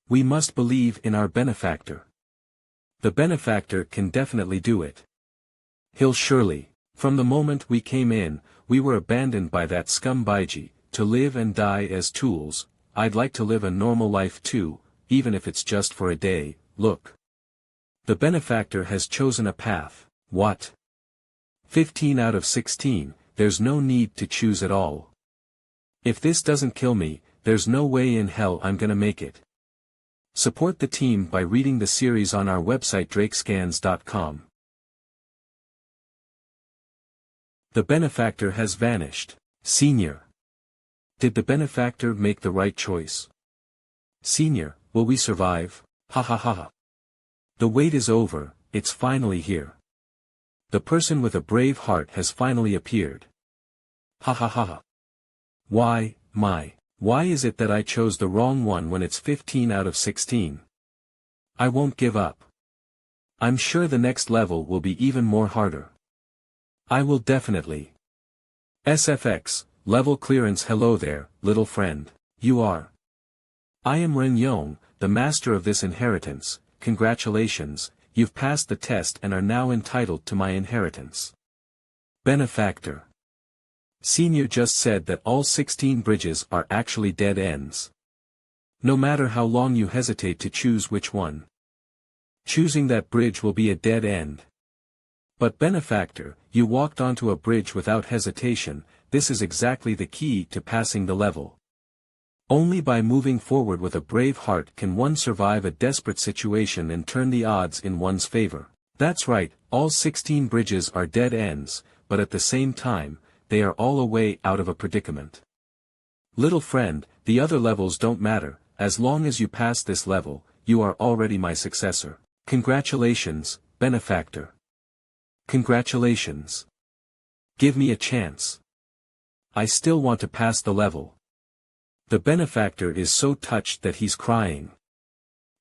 We must believe in our benefactor. The benefactor can definitely do it. He'll surely. From the moment we came in, we were abandoned by that scum Baiji, to live and die as tools. I'd like to live a normal life too, even if it's just for a day. Look. The benefactor has chosen a path. What? 15 out of 16, there's no need to choose at all. If this doesn't kill me, there's no way in hell I'm gonna make it. Support the team by reading the series on our website drakescans.com. The benefactor has vanished. Senior. Did the benefactor make the right choice? Senior, will we survive? Ha ha ha ha. The wait is over, it's finally here. The person with a brave heart has finally appeared. Ha ha ha ha. Why is it that I chose the wrong one when it's 15 out of 16? I won't give up. I'm sure the next level will be even more harder. I will definitely. SFX, level clearance. Hello there, little friend. You are. I am Ren Yong, the master of this inheritance. Congratulations, you've passed the test and are now entitled to my inheritance. Benefactor. Senior just said that all 16 bridges are actually dead ends. No matter how long you hesitate to choose which one, choosing that bridge will be a dead end. But benefactor, you walked onto a bridge without hesitation. This is exactly the key to passing the level. Only by moving forward with a brave heart can one survive a desperate situation and turn the odds in one's favor. That's right, all 16 bridges are dead ends, but at the same time, they are all a way out of a predicament. Little friend, the other levels don't matter. As long as you pass this level, you are already my successor. Congratulations, benefactor. Congratulations. Give me a chance. I still want to pass the level. The benefactor is so touched that he's crying.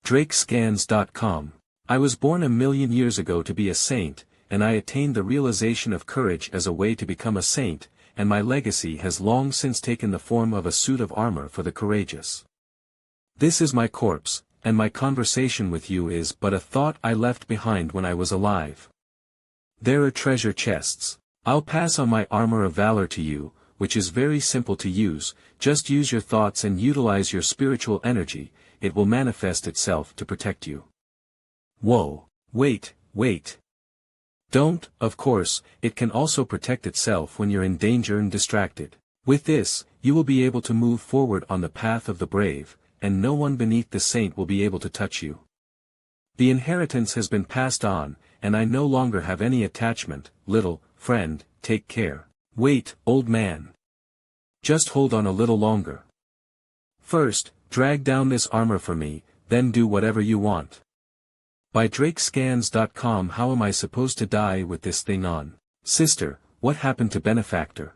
Drakescans.com. I was born a million years ago to be a saint, and I attained the realization of courage as a way to become a saint, and my legacy has long since taken the form of a suit of armor for the courageous. This is my corpse, and my conversation with you is but a thought I left behind when I was alive. There are treasure chests. I'll pass on my armor of valor to you, which is very simple to use. Just use your thoughts and utilize your spiritual energy, it will manifest itself to protect you. Whoa, wait. Don't, of course, it can also protect itself when you're in danger and distracted. With this, you will be able to move forward on the path of the brave, and no one beneath the saint will be able to touch you. The inheritance has been passed on, and I no longer have any attachment. Little friend, take care. Wait, old man. Just hold on a little longer. First, drag down this armor for me, then do whatever you want. By drakescans.com. How am I supposed to die with this thing on? Sister, what happened to benefactor?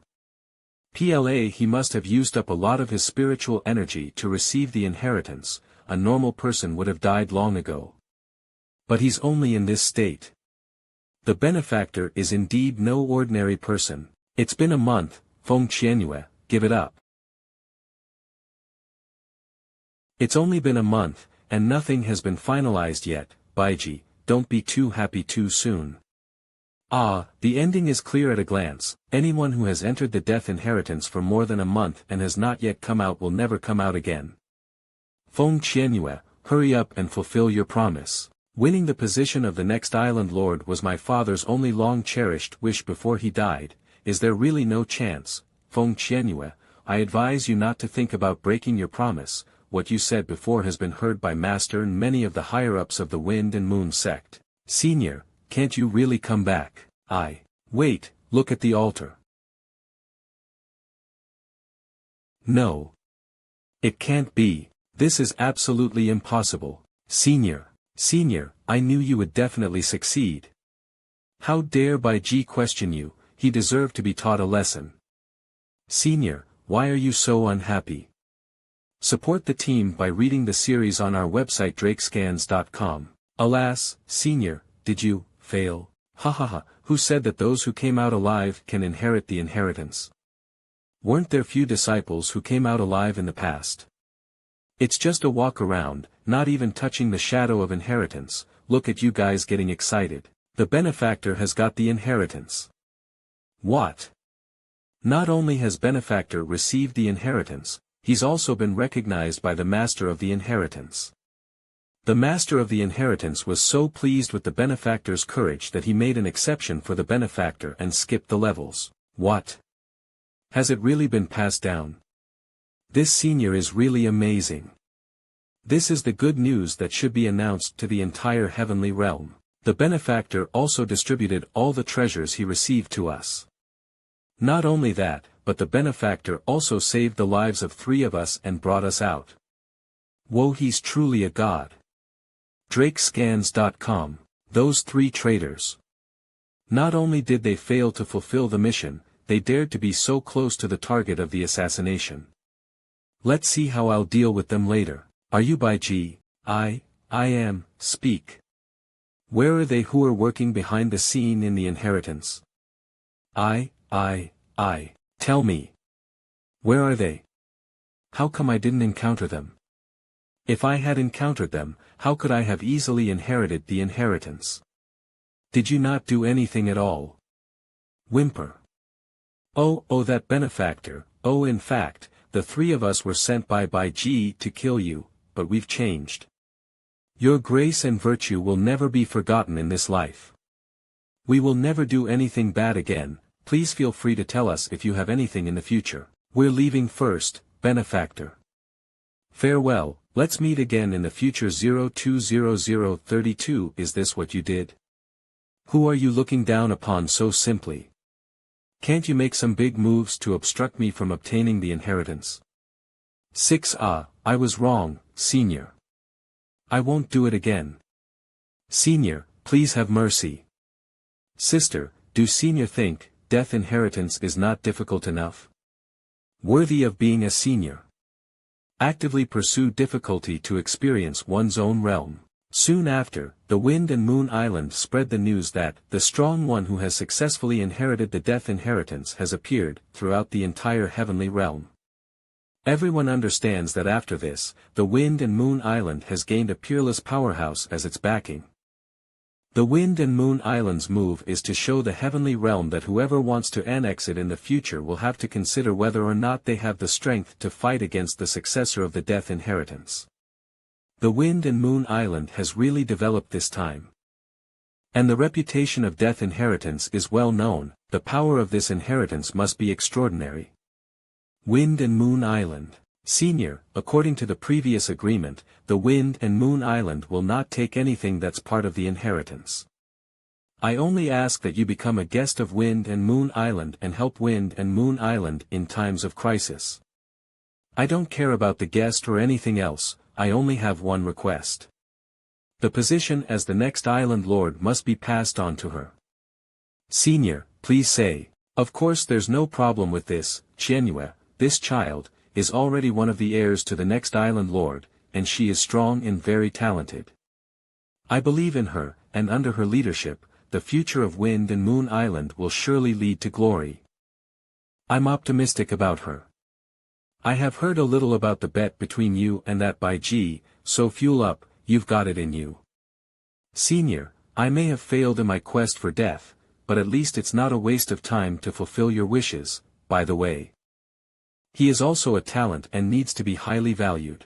PLA. He must have used up a lot of his spiritual energy to receive the inheritance. A normal person would have died long ago. But he's only in this state. The benefactor is indeed no ordinary person. It's been a month, Feng Qianyue, give it up. It's only been a month, and nothing has been finalized yet. Baiji, don't be too happy too soon. The ending is clear at a glance. Anyone who has entered the death inheritance for more than a month and has not yet come out will never come out again. Feng Qianyue, hurry up and fulfill your promise. Winning the position of the next island lord was my father's only long-cherished wish before he died. Is there really no chance? Feng Qianyue, I advise you not to think about breaking your promise. What you said before has been heard by Master and many of the higher-ups of the Wind and Moon sect. Senior, can't you really come back? Wait, look at the altar. No. It can't be. This is absolutely impossible. Senior, I knew you would definitely succeed. How dare Baiji question you? He deserved to be taught a lesson. Senior, why are you so unhappy? Support the team by reading the series on our website drakescans.com. Alas, Senior, did you fail? Who said that those who came out alive can inherit the inheritance? Weren't there few disciples who came out alive in the past? It's just a walk around, not even touching the shadow of inheritance. Look at you guys getting excited. The benefactor has got the inheritance. What? Not only has benefactor received the inheritance, he's also been recognized by the master of the inheritance. The master of the inheritance was so pleased with the benefactor's courage that he made an exception for the benefactor and skipped the levels. What? Has it really been passed down? This senior is really amazing. This is the good news that should be announced to the entire heavenly realm. The benefactor also distributed all the treasures he received to us. Not only that, but the benefactor also saved the lives of 3 of us and brought us out. Whoa, he's truly a god. Drakescans.com. Those 3 traitors. Not only did they fail to fulfill the mission, they dared to be so close to the target of the assassination. Let's see how I'll deal with them later. Are you by G? I am, speak. Where are they who are working behind the scene in the inheritance? Tell me. Where are they? How come I didn't encounter them? If I had encountered them, how could I have easily inherited the inheritance? Did you not do anything at all? Whimper. Oh, that benefactor. Oh, in fact, the 3 of us were sent by G to kill you, but we've changed. Your grace and virtue will never be forgotten in this life. We will never do anything bad again. Please feel free to tell us if you have anything in the future. We're leaving first, benefactor. Farewell, let's meet again in the future. 020032. Is this what you did? Who are you looking down upon so simply? Can't you make some big moves to obstruct me from obtaining the inheritance? 6. I was wrong, senior. I won't do it again. Senior, please have mercy. Sister, do senior think death inheritance is not difficult enough? Worthy of being a senior. Actively pursue difficulty to experience one's own realm. Soon after, the Wind and Moon Island spread the news that the strong one who has successfully inherited the death inheritance has appeared throughout the entire heavenly realm. Everyone understands that after this, the Wind and Moon Island has gained a peerless powerhouse as its backing. The Wind and Moon Island's move is to show the heavenly realm that whoever wants to annex it in the future will have to consider whether or not they have the strength to fight against the successor of the death inheritance. The Wind and Moon Island has really developed this time. And the reputation of death inheritance is well known. The power of this inheritance must be extraordinary. Wind and Moon Island. Senior, according to the previous agreement, the Wind and Moon Island will not take anything that's part of the inheritance. I only ask that you become a guest of Wind and Moon Island and help Wind and Moon Island in times of crisis. I don't care about the guest or anything else, I only have one request. The position as the next island lord must be passed on to her. Senior, please say. Of course there's no problem with this, MANHWA. This child is already one of the heirs to the next island lord, and she is strong and very talented. I believe in her, and under her leadership, the future of Wind and Moon Island will surely lead to glory. I'm optimistic about her. I have heard a little about the bet between you and that by G, so fuel up, you've got it in you. Senior, I may have failed in my quest for death, but at least it's not a waste of time to fulfill your wishes, by the way. He is also a talent and needs to be highly valued.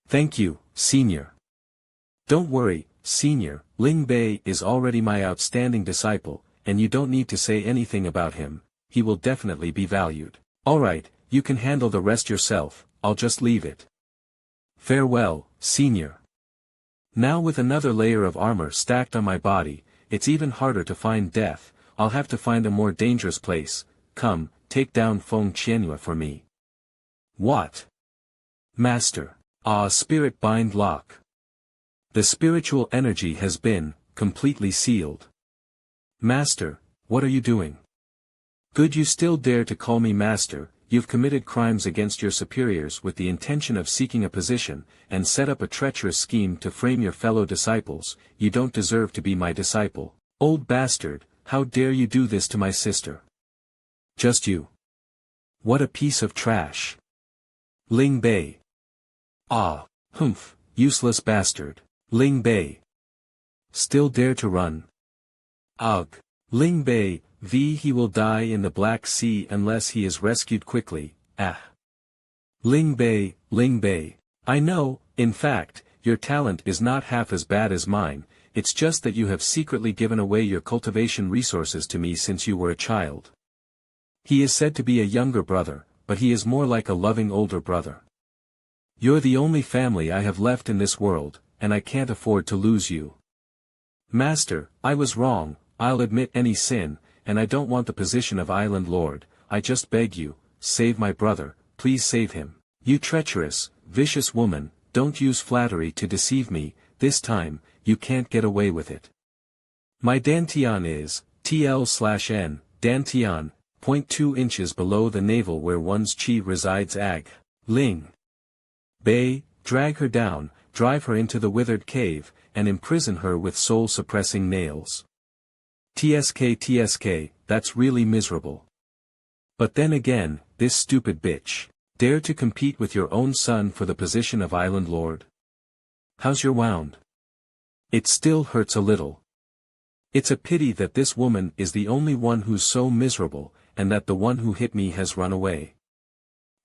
Thank you, Senior. Don't worry, Senior, Ling Bei is already my outstanding disciple, and you don't need to say anything about him, he will definitely be valued. Alright, you can handle the rest yourself, I'll just leave it. Farewell, Senior. Now with another layer of armor stacked on my body, it's even harder to find death. I'll have to find a more dangerous place. Come, take down Feng Qianhua for me. What? Master. Spirit bind lock. The spiritual energy has been completely sealed. Master, what are you doing? Good, you still dare to call me master. You've committed crimes against your superiors with the intention of seeking a position, and set up a treacherous scheme to frame your fellow disciples. You don't deserve to be my disciple. Old bastard, how dare you do this to my sister? Just you. What a piece of trash. Ling Bei. Ah, humph, useless bastard. Ling Bei. Still dare to run? Ugh. Ling Bei, he will die in the Black Sea unless he is rescued quickly, ah. Ling Bei, I know, in fact, your talent is not half as bad as mine, it's just that you have secretly given away your cultivation resources to me since you were a child. He is said to be a younger brother, but he is more like a loving older brother. You're the only family I have left in this world, and I can't afford to lose you. Master, I was wrong, I'll admit any sin, and I don't want the position of Island Lord, I just beg you, save my brother, please save him. You treacherous, vicious woman, don't use flattery to deceive me, this time, you can't get away with it. My dantian is, TL/N, dantian, 0.2 inches below the navel where one's chi resides ag. Ling Bei, drag her down, drive her into the withered cave, and imprison her with soul-suppressing nails. TSK, that's really miserable. But then again, this stupid bitch. Dare to compete with your own son for the position of Island Lord? How's your wound? It still hurts a little. It's a pity that this woman is the only one who's so miserable, and that the one who hit me has run away.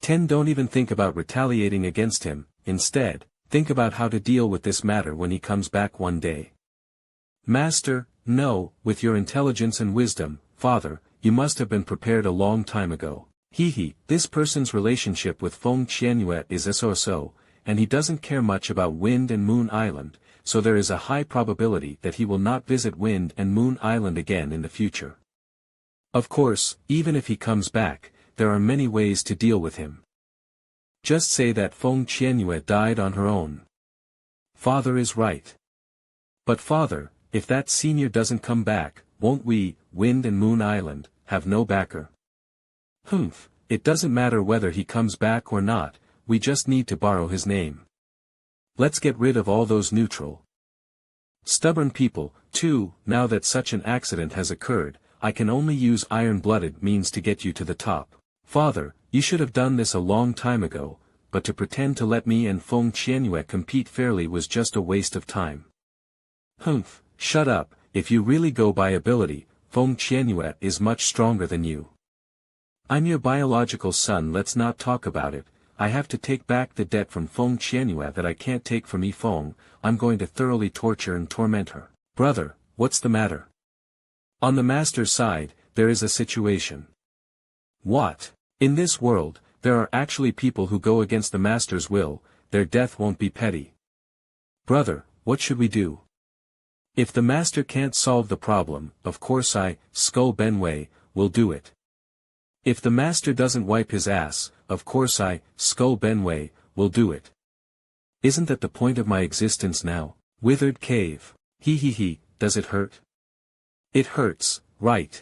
10 Don't even think about retaliating against him, instead, think about how to deal with this matter when he comes back one day. Master, no, with your intelligence and wisdom, father, you must have been prepared a long time ago. This person's relationship with Feng Qianyue is so, and he doesn't care much about Wind and Moon Island, so there is a high probability that he will not visit Wind and Moon Island again in the future. Of course, even if he comes back, there are many ways to deal with him. Just say that Feng Qianyue died on her own. Father is right. But father, if that senior doesn't come back, won't we, Wind and Moon Island, have no backer? Humph, it doesn't matter whether he comes back or not, we just need to borrow his name. Let's get rid of all those neutral. Stubborn people, too. Now that such an accident has occurred, I can only use iron-blooded means to get you to the top. Father, you should have done this a long time ago, but to pretend to let me and Feng Qianyue compete fairly was just a waste of time. Humph, shut up, if you really go by ability, Feng Qianyue is much stronger than you. I'm your biological son, let's not talk about it. I have to take back the debt from Feng Qianyue that I can't take from Yifeng. I'm going to thoroughly torture and torment her. Brother, what's the matter? On the master's side, there is a situation. What? In this world, there are actually people who go against the master's will, their death won't be petty. Brother, what should we do? If the master can't solve the problem, of course Skull Benway, will do it. If the master doesn't wipe his ass, of course Skull Benway, will do it. Isn't that the point of my existence now? Withered cave. Does it hurt? It hurts, right?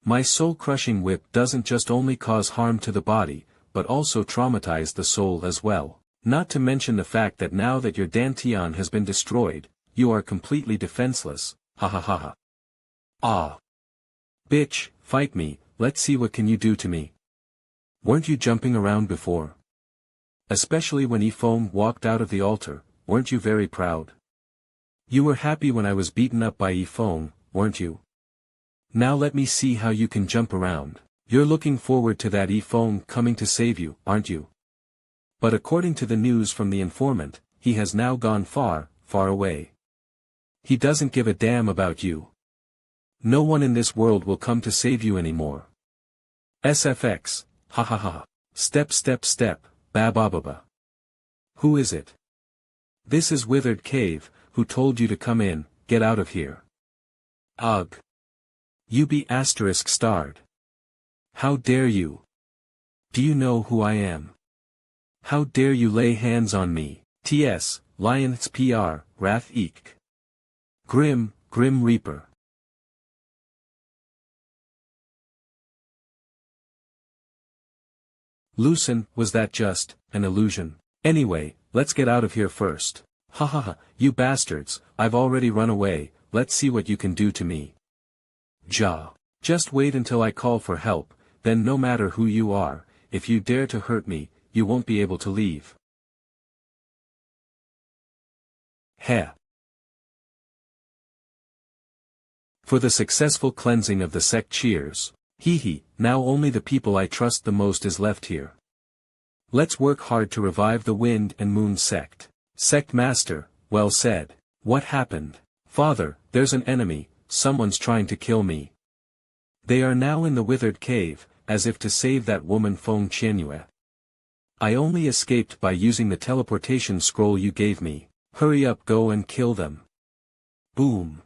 My soul-crushing whip doesn't just only cause harm to the body, but also traumatize the soul as well. Not to mention the fact that now that your dantian has been destroyed, you are completely defenseless, ha ha ha ha. Ah. Bitch, fight me, let's see what can you do to me. Weren't you jumping around before? Especially when Yifeng walked out of the altar, weren't you very proud? You were happy when I was beaten up by Yifeng, weren't you? Now let me see how you can jump around. You're looking forward to that Yifeng coming to save you, aren't you? But according to the news from the informant, he has now gone far, far away. He doesn't give a damn about you. No one in this world will come to save you anymore. SFX, ha ha ha. Step, ba ba ba ba. Who is it? This is Withered Cave, who told you to come in, get out of here. Ugh. You be ****. How dare you? Do you know who I am? How dare you lay hands on me? TS, Lions PR, Wrath Eek. Grim Reaper. Lucen, was that just an illusion? Anyway, let's get out of here first. Ha ha ha, you bastards, I've already run away, let's see what you can do to me. Just wait until I call for help, then no matter who you are, if you dare to hurt me, you won't be able to leave. Heh. For the successful cleansing of the sect cheers. Hee hee, now only the people I trust the most is left here. Let's work hard to revive the Wind and Moon sect. Sect Master, well said. What happened? Father, there's an enemy, someone's trying to kill me. They are now in the withered cave, as if to save that woman Feng Qianyue. I only escaped by using the teleportation scroll you gave me. Hurry up, go and kill them. Boom.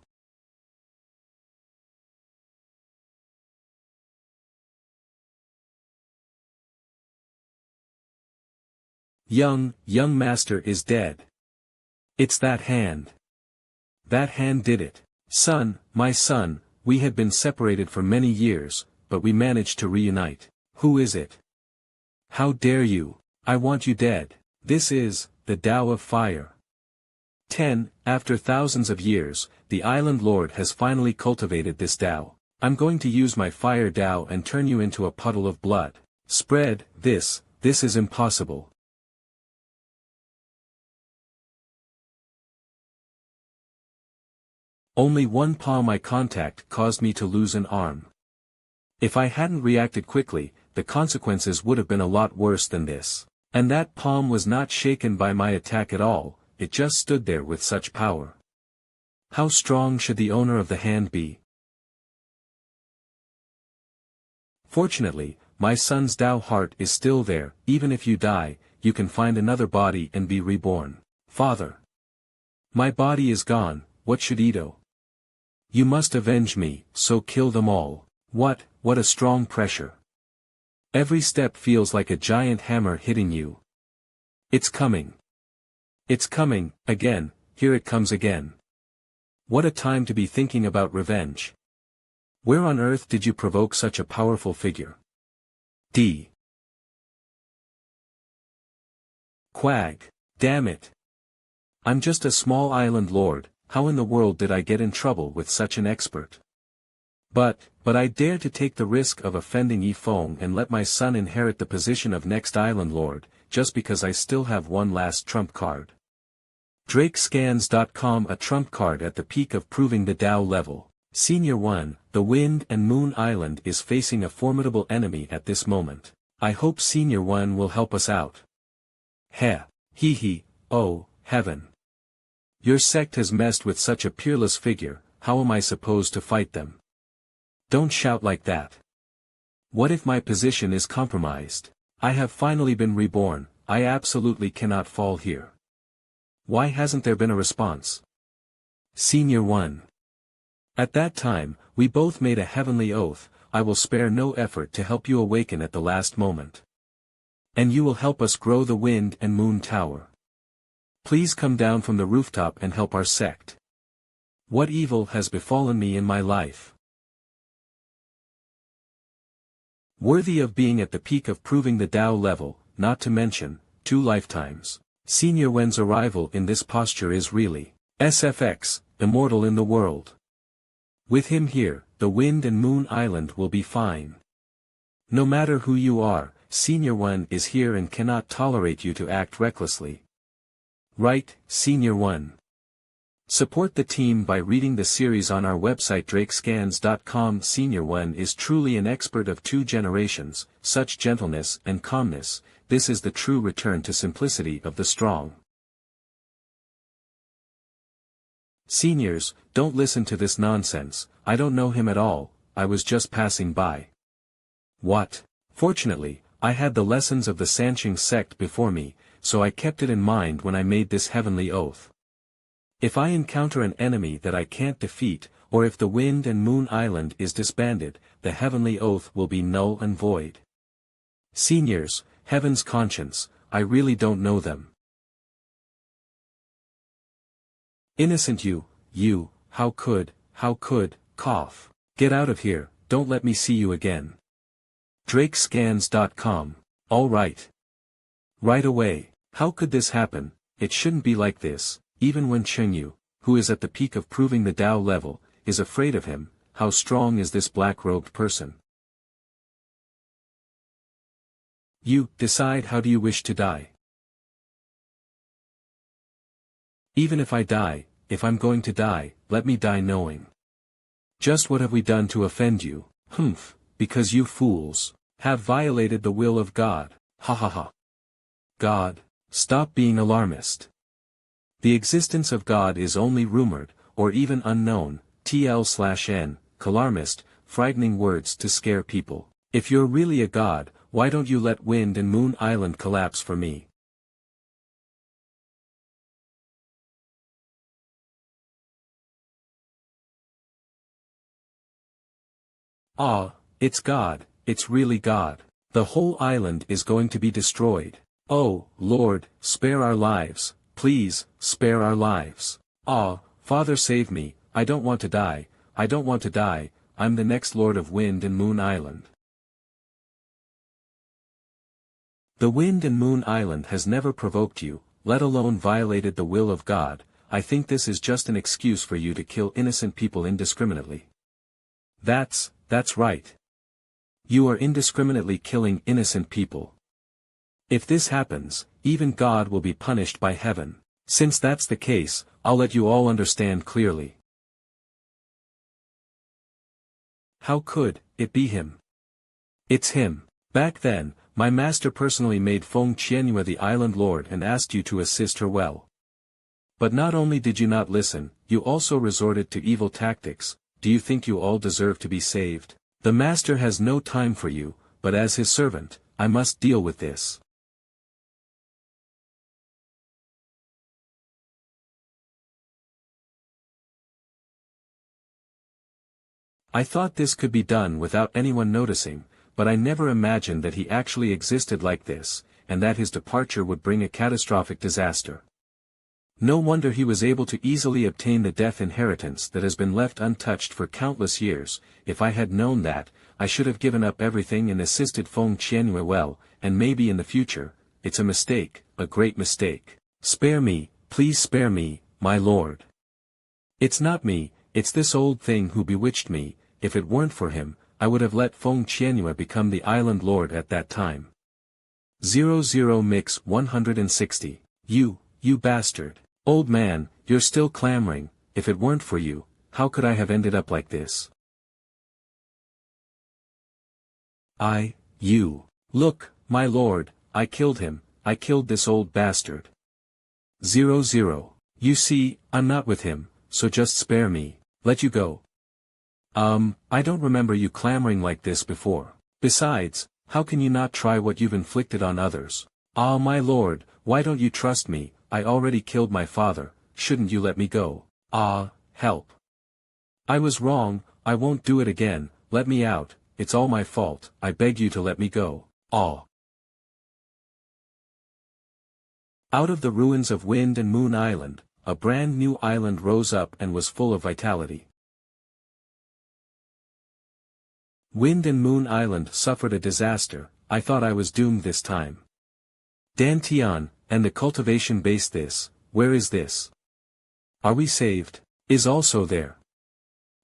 Young master is dead. It's that hand. That hand did it. Son, my son, we had been separated for many years, but we managed to reunite. Who is it? How dare you? I want you dead. This is, the Tao of Fire. 10. After thousands of years, the Island Lord has finally cultivated this Tao. I'm going to use my Fire Tao and turn you into a puddle of blood. Spread, this is impossible. Only one palm eye contact caused me to lose an arm. If I hadn't reacted quickly, the consequences would have been a lot worse than this. And that palm was not shaken by my attack at all, it just stood there with such power. How strong should the owner of the hand be? Fortunately, my son's Tao heart is still there. Even if you die, you can find another body and be reborn. Father. My body is gone, what should Ito? You must avenge me, so kill them all. What a strong pressure. Every step feels like a giant hammer hitting you. It's coming. It's coming, again, here it comes again. What a time to be thinking about revenge. Where on earth did you provoke such a powerful figure? D. Quag. Damn it. I'm just a small island lord, how in the world did I get in trouble with such an expert? But I dare to take the risk of offending Yi Feng and let my son inherit the position of next island lord, just because I still have one last trump card. Drakescans.com. A trump card at the peak of proving the Tao level. Senior 1, the Wind and Moon Island is facing a formidable enemy at this moment. I hope Senior 1 will help us out. Heh. Hee hee, oh, heaven. Your sect has messed with such a peerless figure, how am I supposed to fight them? Don't shout like that. What if my position is compromised? I have finally been reborn, I absolutely cannot fall here. Why hasn't there been a response? Senior 1. At that time, we both made a heavenly oath, I will spare no effort to help you awaken at the last moment. And you will help us grow the Wind and Moon Tower. Please come down from the rooftop and help our sect. What evil has befallen me in my life? Worthy of being at the peak of proving the Tao level, not to mention, 2 lifetimes. Senior Wen's arrival in this posture is really SFX, immortal in the world. With him here, the Wind and Moon Island will be fine. No matter who you are, Senior Wen is here and cannot tolerate you to act recklessly. Right, Senior 1. Support the team by reading the series on our website drakescans.com. Senior 1 is truly an expert of 2 generations, such gentleness and calmness, this is the true return to simplicity of the strong. Seniors, don't listen to this nonsense, I don't know him at all, I was just passing by. What? Fortunately, I had the lessons of the Sanqing sect before me, so I kept it in mind when I made this heavenly oath. If I encounter an enemy that I can't defeat, or if the Wind and Moon Island is disbanded, the heavenly oath will be null and void. Seniors, heaven's conscience, I really don't know them. Innocent you, how could, cough. Get out of here, don't let me see you again. Drakescans.com, alright. Right away, how could this happen, it shouldn't be like this, even when Chengyu, who is at the peak of proving the Tao level, is afraid of him, how strong is this black-robed person? You, decide how do you wish to die. Even if I die, if I'm going to die, let me die knowing. Just what have we done to offend you? Humph, because you fools have violated the will of God. Ha ha ha. God, stop being alarmist. The existence of God is only rumored, or even unknown, TL/N, alarmist, frightening words to scare people. If you're really a god, why don't you let Wind and Moon Island collapse for me? Ah, it's God, it's really God. The whole island is going to be destroyed. Oh, Lord, spare our lives, please, spare our lives. Ah, Father save me, I don't want to die, I don't want to die, I'm the next Lord of Wind and Moon Island. The Wind and Moon Island has never provoked you, let alone violated the will of God. I think this is just an excuse for you to kill innocent people indiscriminately. That's right. You are indiscriminately killing innocent people. If this happens, even God will be punished by heaven. Since that's the case, I'll let you all understand clearly. How could it be him? It's him. Back then, my master personally made Feng Qianhua the island lord and asked you to assist her well. But not only did you not listen, you also resorted to evil tactics. Do you think you all deserve to be saved? The master has no time for you, but as his servant, I must deal with this. I thought this could be done without anyone noticing, but I never imagined that he actually existed like this, and that his departure would bring a catastrophic disaster. No wonder he was able to easily obtain the death inheritance that has been left untouched for countless years. If I had known that, I should have given up everything and assisted Feng Qianhua well, and maybe in the future. It's a mistake, a great mistake. Spare me, please spare me, my lord. It's not me, it's this old thing who bewitched me. If it weren't for him, I would have let Feng Qianhua become the island lord at that time. 00 Mix 160. You bastard. Old man, you're still clamoring. If it weren't for you, how could I have ended up like this? Look, my lord, I killed him, I killed this old bastard. 00. You see, I'm not with him, so just spare me, let you go. I don't remember you clamoring like this before. Besides, how can you not try what you've inflicted on others? Ah, my lord, why don't you trust me? I already killed my father, shouldn't you let me go? Ah, help. I was wrong, I won't do it again, let me out, it's all my fault, I beg you to let me go. Ah. Out of the ruins of Wind and Moon Island, a brand new island rose up and was full of vitality. Wind and Moon Island suffered a disaster. I thought I was doomed this time. Dantian, and the cultivation base this, where is this? Are we saved? Is also there.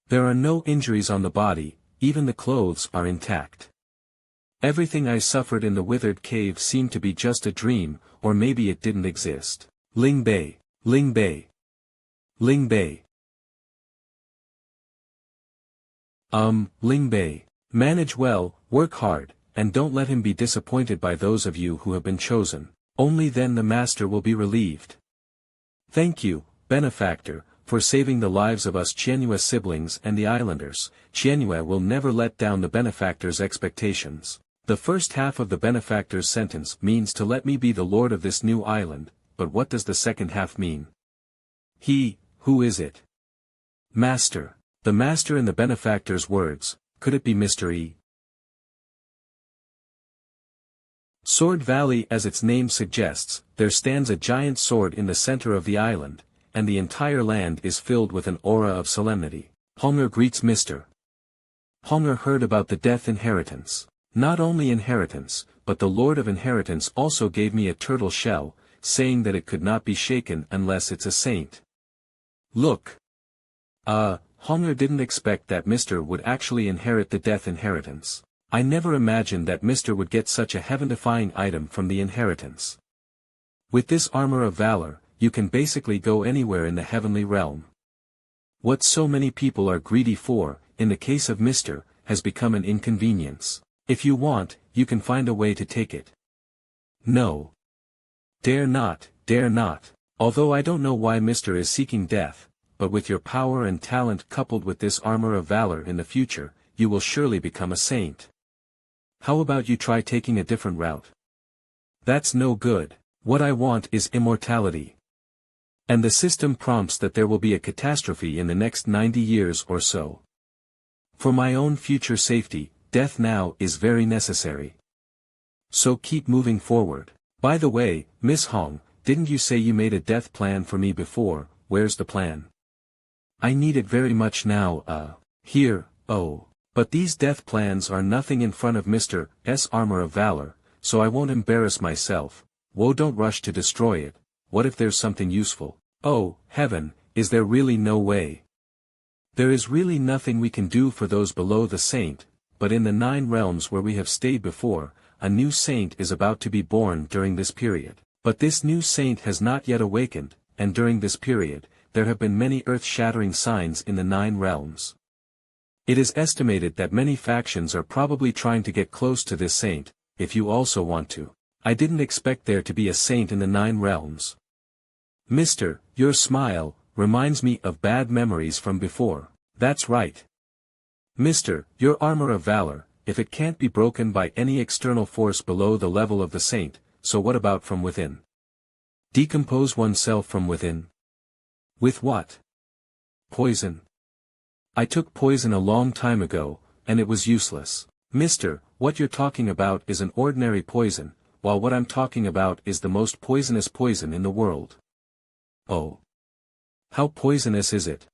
There are no injuries on the body, even the clothes are intact. Everything I suffered in the withered cave seemed to be just a dream, or maybe it didn't exist. Ling Bei, Ling Bei, Ling Bei. Ling Bei. Manage well, work hard, and don't let him be disappointed by those of you who have been chosen. Only then the master will be relieved. Thank you, benefactor, for saving the lives of us Qianhua siblings and the islanders. Qianhua will never let down the benefactor's expectations. The first half of the benefactor's sentence means to let me be the lord of this new island, but what does the second half mean? Who is it? Master. The master in the benefactor's words, could it be Mr. E? Sword Valley. As its name suggests, there stands a giant sword in the center of the island, and the entire land is filled with an aura of solemnity. Honger greets Mr. Honger heard about the death inheritance. Not only inheritance, but the Lord of Inheritance also gave me a turtle shell, saying that it could not be shaken unless it's a saint. Look. Honger didn't expect that Mr. would actually inherit the death inheritance. I never imagined that Mr. would get such a heaven-defying item from the inheritance. With this armor of valor, you can basically go anywhere in the heavenly realm. What so many people are greedy for, in the case of Mr., has become an inconvenience. If you want, you can find a way to take it. No. Dare not, dare not. Although I don't know why Mr. is seeking death, but with your power and talent coupled with this armor of valor in the future, you will surely become a saint. How about you try taking a different route? That's no good. What I want is immortality. And the system prompts that there will be a catastrophe in the next 90 years or so. For my own future safety, death now is very necessary. So keep moving forward. By the way, Miss Hong, didn't you say you made a death plan for me before? Where's the plan? I need it very much now, here, oh. But these death plans are nothing in front of Mr. S. armor of valor, so I won't embarrass myself. Whoa, don't rush to destroy it. What if there's something useful? Oh, heaven, is there really no way? There is really nothing we can do for those below the saint, but in the 9 realms where we have stayed before, a new saint is about to be born during this period. But this new saint has not yet awakened, and during this period, there have been many earth-shattering signs in the 9 realms. It is estimated that many factions are probably trying to get close to this saint, if you also want to. I didn't expect there to be a saint in the 9 realms. Mister, your smile reminds me of bad memories from before. That's right. Mister, your armor of valor, if it can't be broken by any external force below the level of the saint, so what about from within? Decompose oneself from within? With what? Poison. I took poison a long time ago, and it was useless. Mister, what you're talking about is an ordinary poison, while what I'm talking about is the most poisonous poison in the world. Oh. How poisonous is it?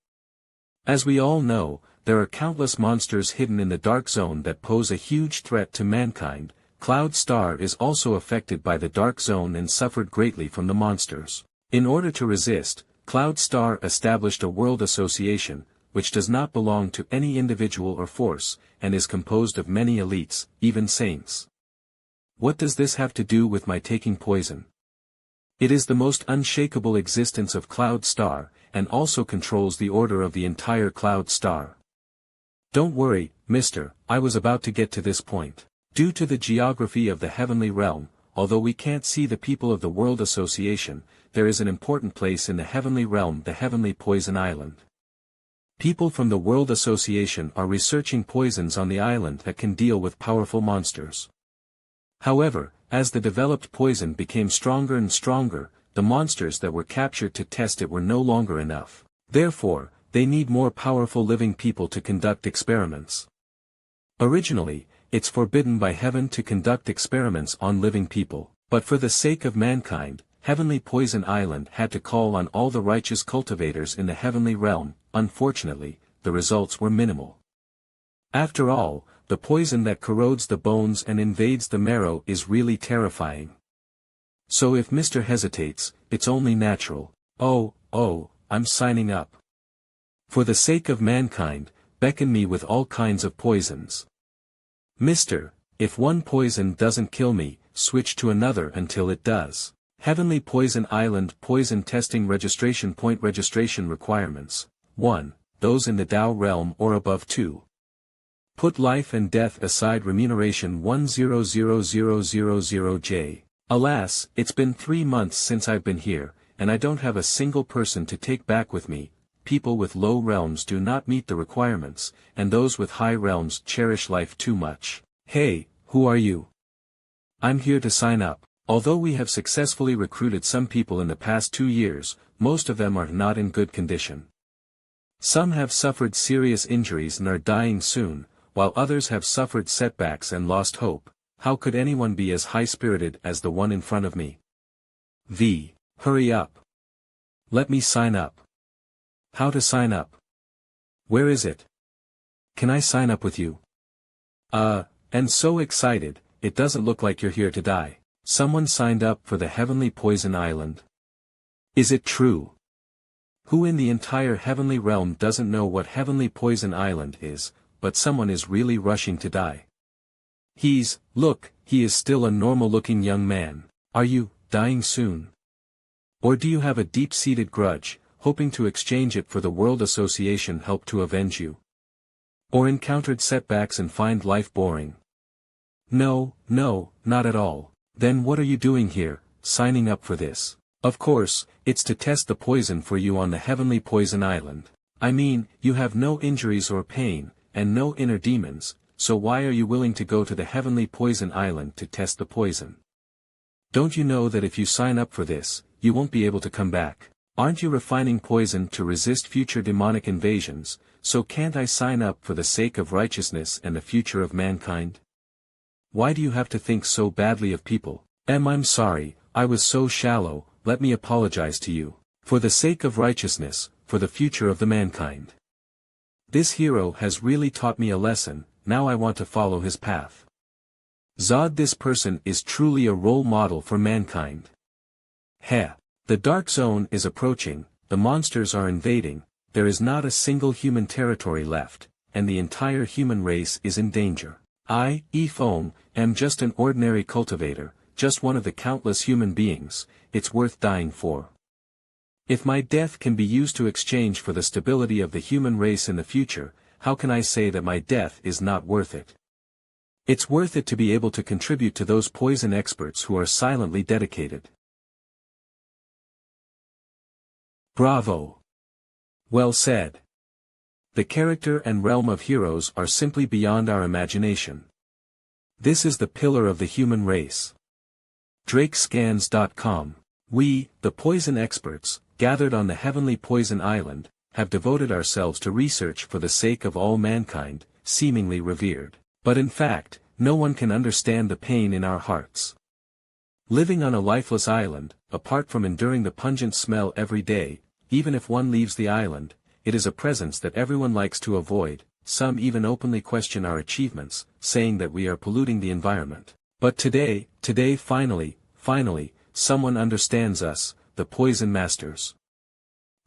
As we all know, there are countless monsters hidden in the dark zone that pose a huge threat to mankind. Cloud Star is also affected by the dark zone and suffered greatly from the monsters. In order to resist, Cloud Star established a world association, which does not belong to any individual or force, and is composed of many elites, even saints. What does this have to do with my taking poison? It is the most unshakable existence of Cloud Star, and also controls the order of the entire Cloud Star. Don't worry, Mister, I was about to get to this point. Due to the geography of the heavenly realm, although we can't see the people of the World Association, there is an important place in the heavenly realm, the Heavenly Poison Island. People from the World Association are researching poisons on the island that can deal with powerful monsters. However, as the developed poison became stronger and stronger, the monsters that were captured to test it were no longer enough. Therefore, they need more powerful living people to conduct experiments. Originally, it's forbidden by heaven to conduct experiments on living people, but for the sake of mankind, Heavenly Poison Island had to call on all the righteous cultivators in the heavenly realm. Unfortunately, the results were minimal. After all, the poison that corrodes the bones and invades the marrow is really terrifying. So if Mr. hesitates, it's only natural. Oh, I'm signing up. For the sake of mankind, beckon me with all kinds of poisons. Mister, if one poison doesn't kill me, switch to another until it does. Heavenly Poison Island Poison Testing Registration Point Registration Requirements. 1. Those in the Tao realm or above. 2. Put life and death aside. Remuneration 10000J. Alas, it's been 3 months since I've been here, and I don't have a single person to take back with me. People with low realms do not meet the requirements, and those with high realms cherish life too much. Hey, who are you? I'm here to sign up. Although we have successfully recruited some people in the past 2 years, most of them are not in good condition. Some have suffered serious injuries and are dying soon, while others have suffered setbacks and lost hope. How could anyone be as high-spirited as the one in front of me? Hurry up. Let me sign up. How to sign up? Where is it? Can I sign up with you? And so excited, it doesn't look like you're here to die. Someone signed up for the Heavenly Poison Island. Is it true? Who in the entire heavenly realm doesn't know what Heavenly Poison Island is, but someone is really rushing to die. Look, he is still a normal-looking young man. Are you dying soon? Or do you have a deep-seated grudge, hoping to exchange it for the World Association help to avenge you? Or encountered setbacks and find life boring? No, no, not at all. Then what are you doing here, signing up for this? Of course, it's to test the poison for you on the heavenly poison island. I mean, you have no injuries or pain, and no inner demons, so why are you willing to go to the heavenly poison island to test the poison? Don't you know that if you sign up for this, you won't be able to come back? Aren't you refining poison to resist future demonic invasions, so can't I sign up for the sake of righteousness and the future of mankind? Why do you have to think so badly of people? I'm sorry, I was so shallow, let me apologize to you. For the sake of righteousness, for the future of the mankind. This hero has really taught me a lesson, now I want to follow his path. Zod, this person is truly a role model for mankind. Heh. The dark zone is approaching, the monsters are invading, there is not a single human territory left, and the entire human race is in danger. I, Ifong, am just an ordinary cultivator, just one of the countless human beings, it's worth dying for. If my death can be used to exchange for the stability of the human race in the future, how can I say that my death is not worth it? It's worth it to be able to contribute to those poison experts who are silently dedicated. Bravo! Well said. The character and realm of heroes are simply beyond our imagination. This is the pillar of the human race. Drakescans.com. We, the poison experts, gathered on the heavenly poison island, have devoted ourselves to research for the sake of all mankind, seemingly revered. But in fact, no one can understand the pain in our hearts. Living on a lifeless island, apart from enduring the pungent smell every day, even if one leaves the island, it is a presence that everyone likes to avoid, some even openly question our achievements, saying that we are polluting the environment. But today, finally, someone understands us, the poison masters.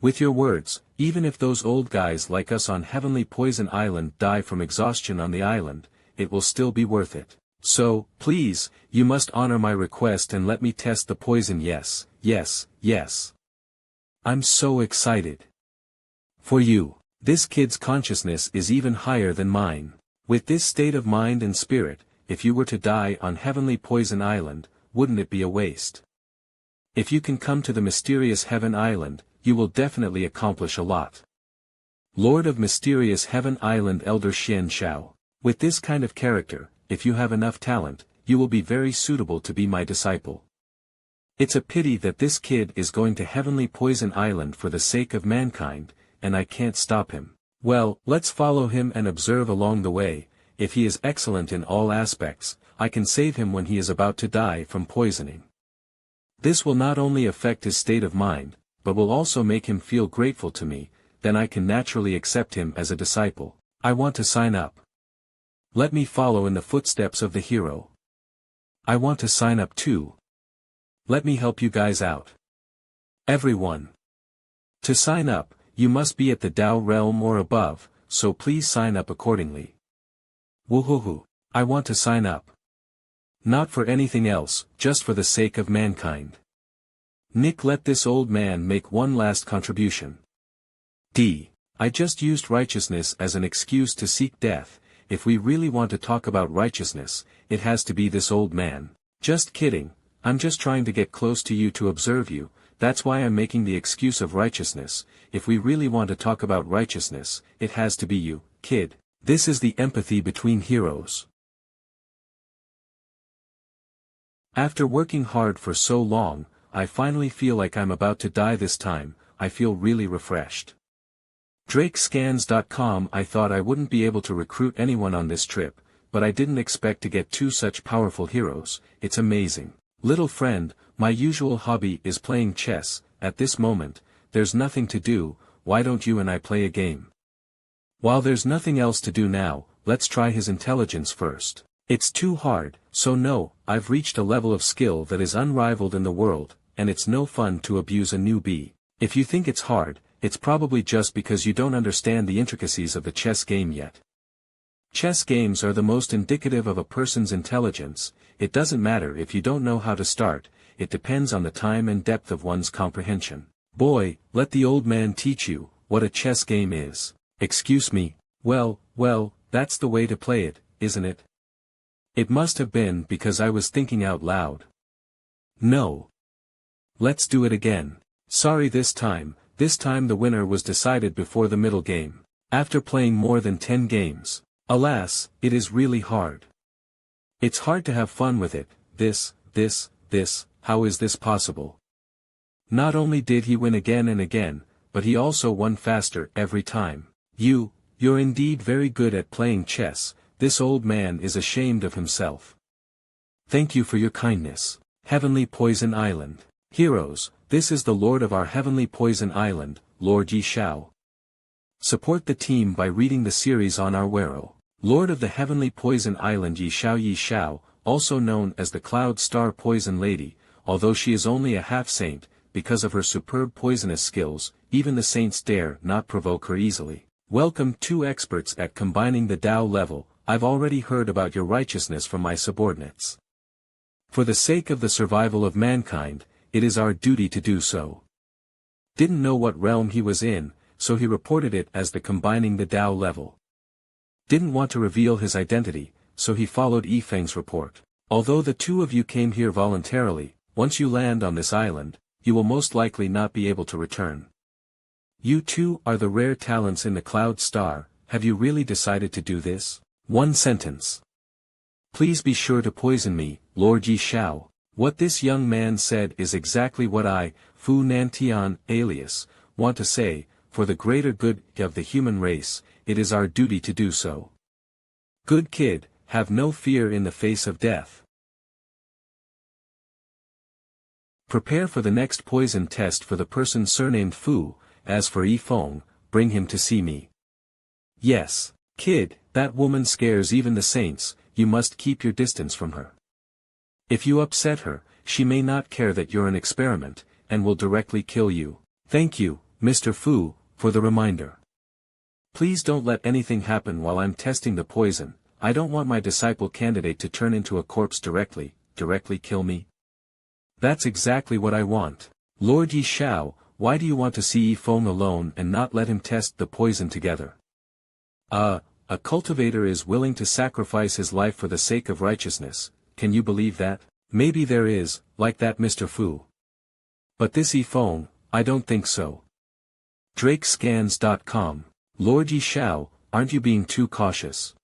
With your words, even if those old guys like us on Heavenly Poison Island die from exhaustion on the island, it will still be worth it. So, please, you must honor my request and let me test the poison. Yes, yes, yes. I'm so excited. For you, this kid's consciousness is even higher than mine. With this state of mind and spirit, if you were to die on Heavenly Poison Island, wouldn't it be a waste? If you can come to the mysterious Heaven Island, you will definitely accomplish a lot. Lord of Mysterious Heaven Island Elder Xian Shao. With this kind of character, if you have enough talent, you will be very suitable to be my disciple. It's a pity that this kid is going to Heavenly Poison Island for the sake of mankind, and I can't stop him. Well, let's follow him and observe along the way. If he is excellent in all aspects, I can save him when he is about to die from poisoning. This will not only affect his state of mind, but will also make him feel grateful to me, then I can naturally accept him as a disciple. I want to sign up. Let me follow in the footsteps of the hero. I want to sign up too. Let me help you guys out. Everyone. To sign up, you must be at the Tao realm or above, so please sign up accordingly. Woohoo! I want to sign up. Not for anything else, just for the sake of mankind. Nick, let this old man make one last contribution. I just used righteousness as an excuse to seek death. If we really want to talk about righteousness, it has to be this old man. Just kidding, I'm just trying to get close to you to observe you, that's why I'm making the excuse of righteousness. If we really want to talk about righteousness, it has to be you, kid. This is the empathy between heroes. After working hard for so long, I finally feel like I'm about to die this time. I feel really refreshed. Drakescans.com. I thought I wouldn't be able to recruit anyone on this trip, but I didn't expect to get two such powerful heroes. It's amazing. Little friend, my usual hobby is playing chess. At this moment, there's nothing to do, why don't you and I play a game? While there's nothing else to do now, let's try his intelligence first. It's too hard, so no, I've reached a level of skill that is unrivaled in the world, and it's no fun to abuse a newbie. If you think it's hard, it's probably just because you don't understand the intricacies of the chess game yet. Chess games are the most indicative of a person's intelligence. It doesn't matter if you don't know how to start, it depends on the time and depth of one's comprehension. Boy, let the old man teach you what a chess game is. Excuse me, well, that's the way to play it, isn't it? It must have been because I was thinking out loud. No. Let's do it again. Sorry, this time the winner was decided before the middle game. After playing more than 10 games. Alas, it is really hard. It's hard to have fun with it. This, how is this possible? Not only did he win again and again, but he also won faster every time. You're indeed very good at playing chess. This old man is ashamed of himself. Thank you for your kindness. Heavenly Poison Island. Heroes, this is the Lord of our Heavenly Poison Island, Lord Yi Shao. Support the team by reading the series on our Wero. Lord of the Heavenly Poison Island Yi Shao, also known as the Cloud Star Poison Lady, although she is only a half-saint, because of her superb poisonous skills, even the saints dare not provoke her easily. Welcome, two experts at combining the Tao level. I've already heard about your righteousness from my subordinates. For the sake of the survival of mankind, it is our duty to do so. Didn't know what realm he was in, so he reported it as the combining the Tao level. Didn't want to reveal his identity, so he followed Yifeng's report. Although the two of you came here voluntarily, once you land on this island, you will most likely not be able to return. You two are the rare talents in the Cloud Star. Have you really decided to do this? One sentence. Please be sure to poison me, Lord Yi Shao. What this young man said is exactly what I, Fu Nantian, alias, want to say. For the greater good of the human race, it is our duty to do so. Good kid, have no fear in the face of death. Prepare for the next poison test for the person surnamed Fu. As for Yifeng, bring him to see me. Yes, kid, that woman scares even the saints. You must keep your distance from her. If you upset her, she may not care that you're an experiment, and will directly kill you. Thank you, Mr. Fu, for the reminder. Please don't let anything happen while I'm testing the poison. I don't want my disciple candidate to turn into a corpse directly kill me. That's exactly what I want. Lord Yi Shao, why do you want to see Yifeng alone and not let him test the poison together? A cultivator is willing to sacrifice his life for the sake of righteousness. Can you believe that? Maybe there is, like that Mr. Fu. But this Yifeng, I don't think so. Drakescans.com. Lord Yi Shao, aren't you being too cautious?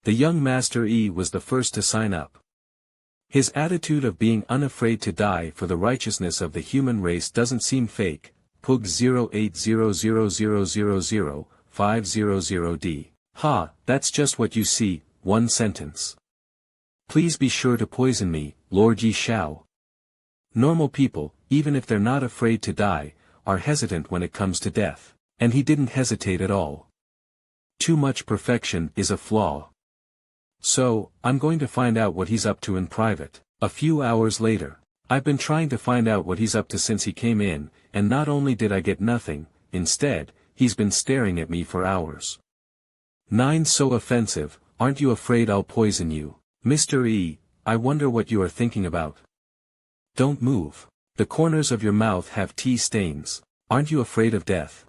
The young Master Yi was the first to sign up. His attitude of being unafraid to die for the righteousness of the human race doesn't seem fake. Pug 0800000500D. Ha, that's just what you see, one sentence. Please be sure to poison me, Lord Yi Shao. Normal people, even if they're not afraid to die, are hesitant when it comes to death. And he didn't hesitate at all. Too much perfection is a flaw. So, I'm going to find out what he's up to in private. A few hours later. I've been trying to find out what he's up to since he came in, and not only did I get nothing, instead, he's been staring at me for hours. 9 So offensive, aren't you afraid I'll poison you? Mr. E, I wonder what you are thinking about. Don't move. The corners of your mouth have tea stains. Aren't you afraid of death?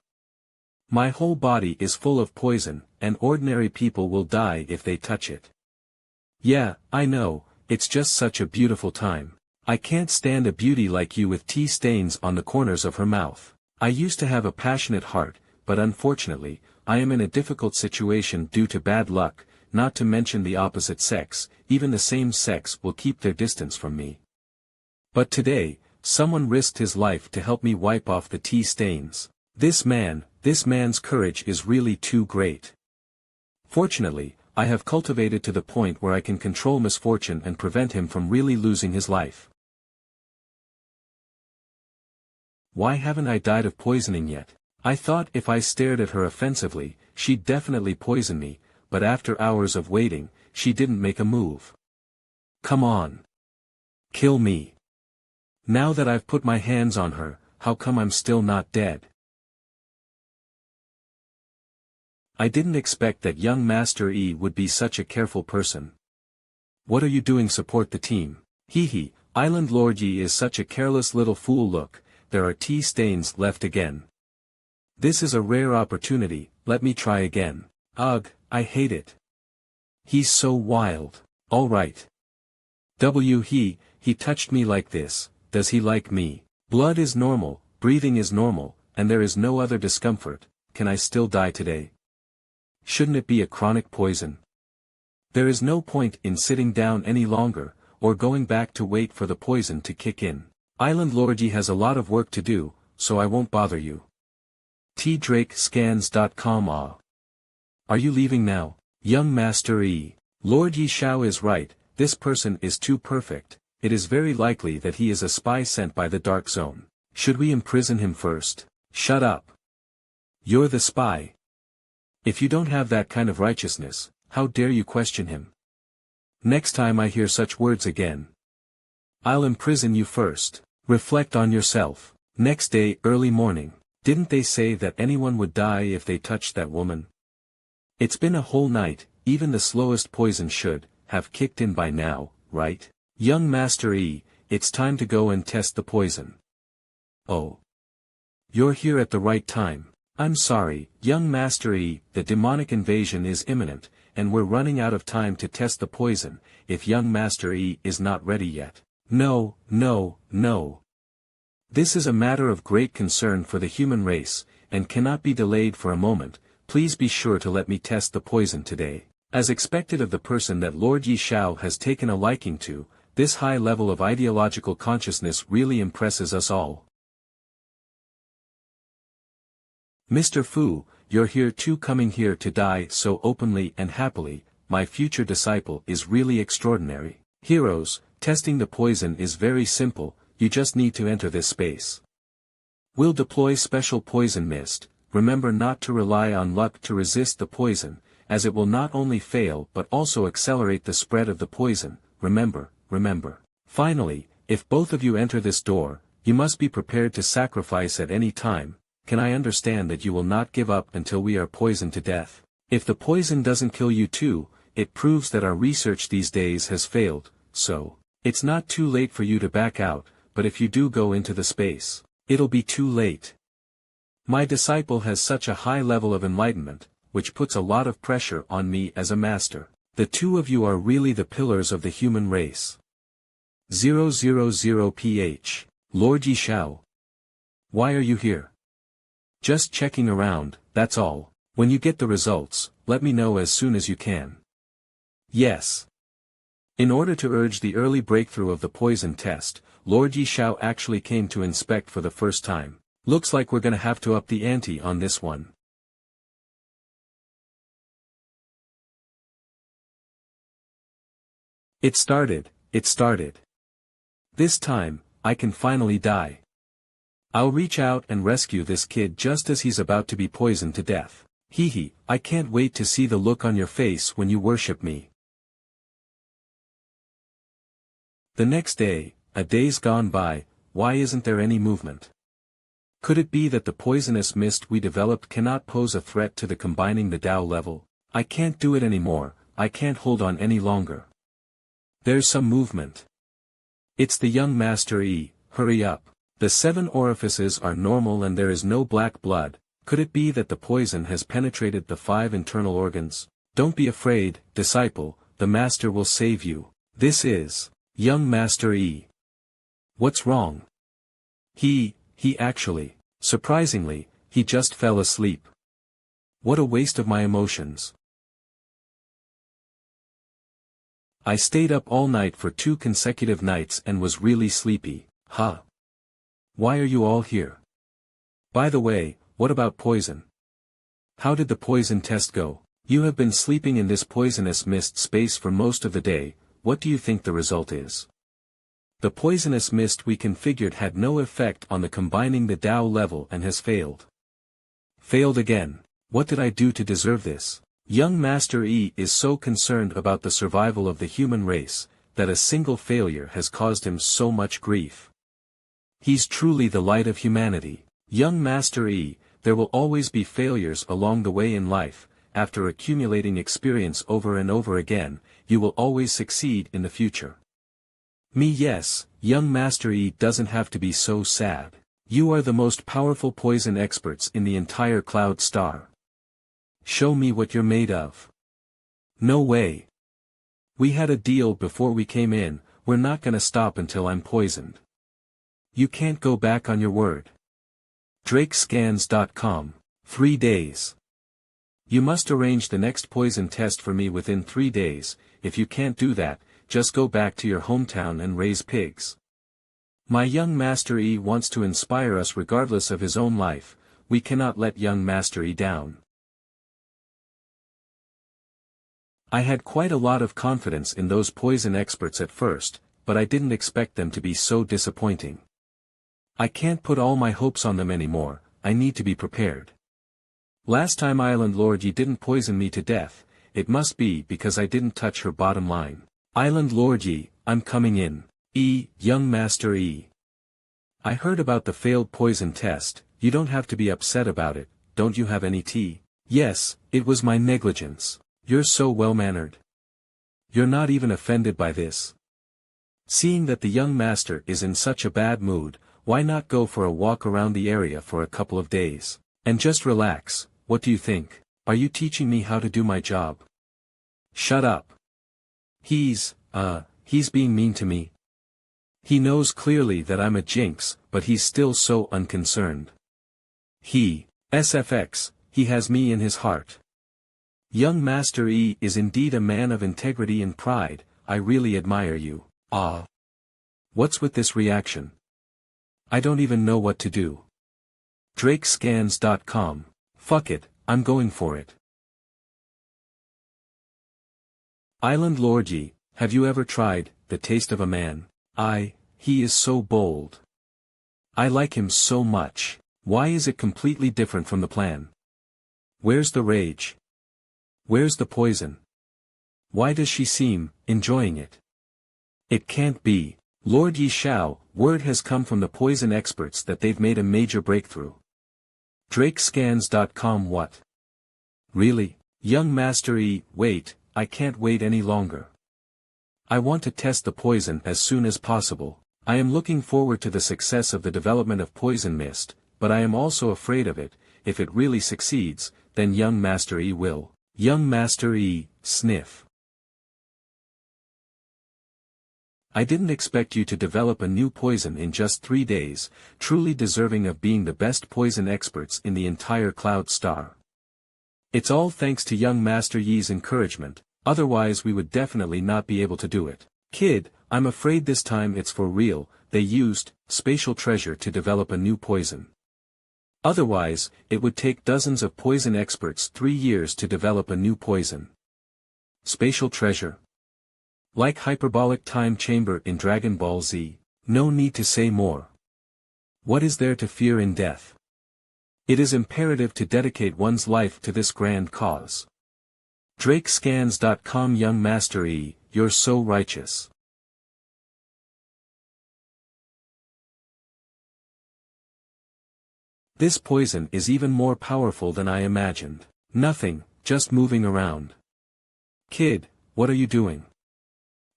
My whole body is full of poison, and ordinary people will die if they touch it. Yeah, I know, it's just such a beautiful time. I can't stand a beauty like you with tea stains on the corners of her mouth. I used to have a passionate heart, but unfortunately, I am in a difficult situation due to bad luck, not to mention the opposite sex. Even the same sex will keep their distance from me. But today, someone risked his life to help me wipe off the tea stains. This man's courage is really too great. Fortunately, I have cultivated to the point where I can control misfortune and prevent him from really losing his life. Why haven't I died of poisoning yet? I thought if I stared at her offensively, she'd definitely poison me, but after hours of waiting, she didn't make a move. Come on. Kill me. Now that I've put my hands on her, how come I'm still not dead? I didn't expect that young Master E would be such a careful person. What are you doing? Support the team. Hee hee, Island Lord Yi is such a careless little fool. Look, there are tea stains left again. This is a rare opportunity, let me try again. Ugh, I hate it. He's so wild. Alright. He touched me like this, does he like me? Blood is normal, breathing is normal, and there is no other discomfort, can I still die today? Shouldn't it be a chronic poison? There is no point in sitting down any longer, or going back to wait for the poison to kick in. Island Lord Yi has a lot of work to do, so I won't bother you. tdrakescans.com. Are you leaving now? Young Master E. Lord Yi Shao is right, this person is too perfect, it is very likely that he is a spy sent by the Dark Zone. Should we imprison him first? Shut up. You're the spy. If you don't have that kind of righteousness, how dare you question him? Next time I hear such words again, I'll imprison you first. Reflect on yourself. Next day, early morning. Didn't they say that anyone would die if they touched that woman? It's been a whole night, even the slowest poison should have kicked in by now, right? Young Master E, it's time to go and test the poison. Oh. You're here at the right time. I'm sorry, Young Master E, the demonic invasion is imminent, and we're running out of time to test the poison, if Young Master E is not ready yet. No. This is a matter of great concern for the human race, and cannot be delayed for a moment. Please be sure to let me test the poison today. As expected of the person that Lord Yi Shao has taken a liking to, this high level of ideological consciousness really impresses us all. Mr. Fu, you're here too, coming here to die so openly and happily. My future disciple is really extraordinary. Heroes, testing the poison is very simple, you just need to enter this space. We'll deploy special poison mist. Remember not to rely on luck to resist the poison, as it will not only fail but also accelerate the spread of the poison. Remember. Finally, if both of you enter this door, you must be prepared to sacrifice at any time. Can I understand that you will not give up until we are poisoned to death? If the poison doesn't kill you too, it proves that our research these days has failed, so it's not too late for you to back out, but if you do go into the space, it'll be too late. My disciple has such a high level of enlightenment, which puts a lot of pressure on me as a master. The two of you are really the pillars of the human race. 000 PH. Lord Yi Shao. Why are you here? Just checking around, that's all. When you get the results, let me know as soon as you can. Yes. In order to urge the early breakthrough of the poison test, Lord Yi Shao actually came to inspect for the first time. Looks like we're gonna have to up the ante on this one. It started. This time, I can finally die. I'll reach out and rescue this kid just as he's about to be poisoned to death. Hee, I can't wait to see the look on your face when you worship me. The next day, a day's gone by, why isn't there any movement? Could it be that the poisonous mist we developed cannot pose a threat to the combining the Tao level? I can't do it anymore, I can't hold on any longer. There's some movement. It's the young Master E, hurry up. The 7 orifices are normal and there is no black blood. Could it be that the poison has penetrated the 5 internal organs? Don't be afraid, disciple, the Master will save you. This is young Master E. What's wrong? He actually, surprisingly, he just fell asleep. What a waste of my emotions. I stayed up all night for 2 consecutive nights and was really sleepy. Huh. Why are you all here? By the way, what about poison? How did the poison test go? You have been sleeping in this poisonous mist space for most of the day. What do you think the result is? The poisonous mist we configured had no effect on the combining the Tao level and has failed. Failed again. What did I do to deserve this? Young Master E is so concerned about the survival of the human race, that a single failure has caused him so much grief. He's truly the light of humanity. Young Master E, there will always be failures along the way in life. After accumulating experience over and over again, you will always succeed in the future. Me yes, young Master E doesn't have to be so sad. You are the most powerful poison experts in the entire Cloud Star. Show me what you're made of. No way. We had a deal before we came in, we're not gonna stop until I'm poisoned. You can't go back on your word. Drakescans.com. 3 days. You must arrange the next poison test for me within 3 days. If you can't do that, just go back to your hometown and raise pigs. My young Master E wants to inspire us regardless of his own life. We cannot let young Master E down. I had quite a lot of confidence in those poison experts at first, but I didn't expect them to be so disappointing. I can't put all my hopes on them anymore, I need to be prepared. Last time Island Lord Yi didn't poison me to death, it must be because I didn't touch her bottom line. Island Lord Yi, I'm coming in. Young Master E. I heard about the failed poison test. You don't have to be upset about it, don't you have any tea? Yes, it was my negligence. You're so well-mannered. You're not even offended by this. Seeing that the young master is in such a bad mood, why not go for a walk around the area for a couple of days? And just relax, what do you think? Are you teaching me how to do my job? Shut up. He's being mean to me. He knows clearly that I'm a jinx, but he's still so unconcerned. SFX, he has me in his heart. Young Master E is indeed a man of integrity and pride, I really admire you. What's with this reaction? I don't even know what to do. Drakescans.com. Fuck it, I'm going for it. Island Lord Yi, have you ever tried the taste of a man? He is so bold. I like him so much. Why is it completely different from the plan? Where's the rage? Where's the poison? Why does she seem enjoying it? It can't be. Lord Yi Shao, word has come from the poison experts that they've made a major breakthrough. Drakescans.com. What? Really? Young Master E, wait, I can't wait any longer. I want to test the poison as soon as possible. I am looking forward to the success of the development of poison mist, but I am also afraid of it. If it really succeeds, then young Master E will. Young Master E, sniff. I didn't expect you to develop a new poison in just 3 days, truly deserving of being the best poison experts in the entire Cloud Star. It's all thanks to young Master Yi's encouragement, otherwise we would definitely not be able to do it. Kid, I'm afraid this time it's for real, they used spatial treasure to develop a new poison. Otherwise, it would take dozens of poison experts 3 years to develop a new poison. Spatial treasure. Like hyperbolic time chamber in Dragon Ball Z, no need to say more. What is there to fear in death? It is imperative to dedicate one's life to this grand cause. Drakescans.com. Young Master E, you're so righteous. This poison is even more powerful than I imagined. Nothing, just moving around. Kid, what are you doing?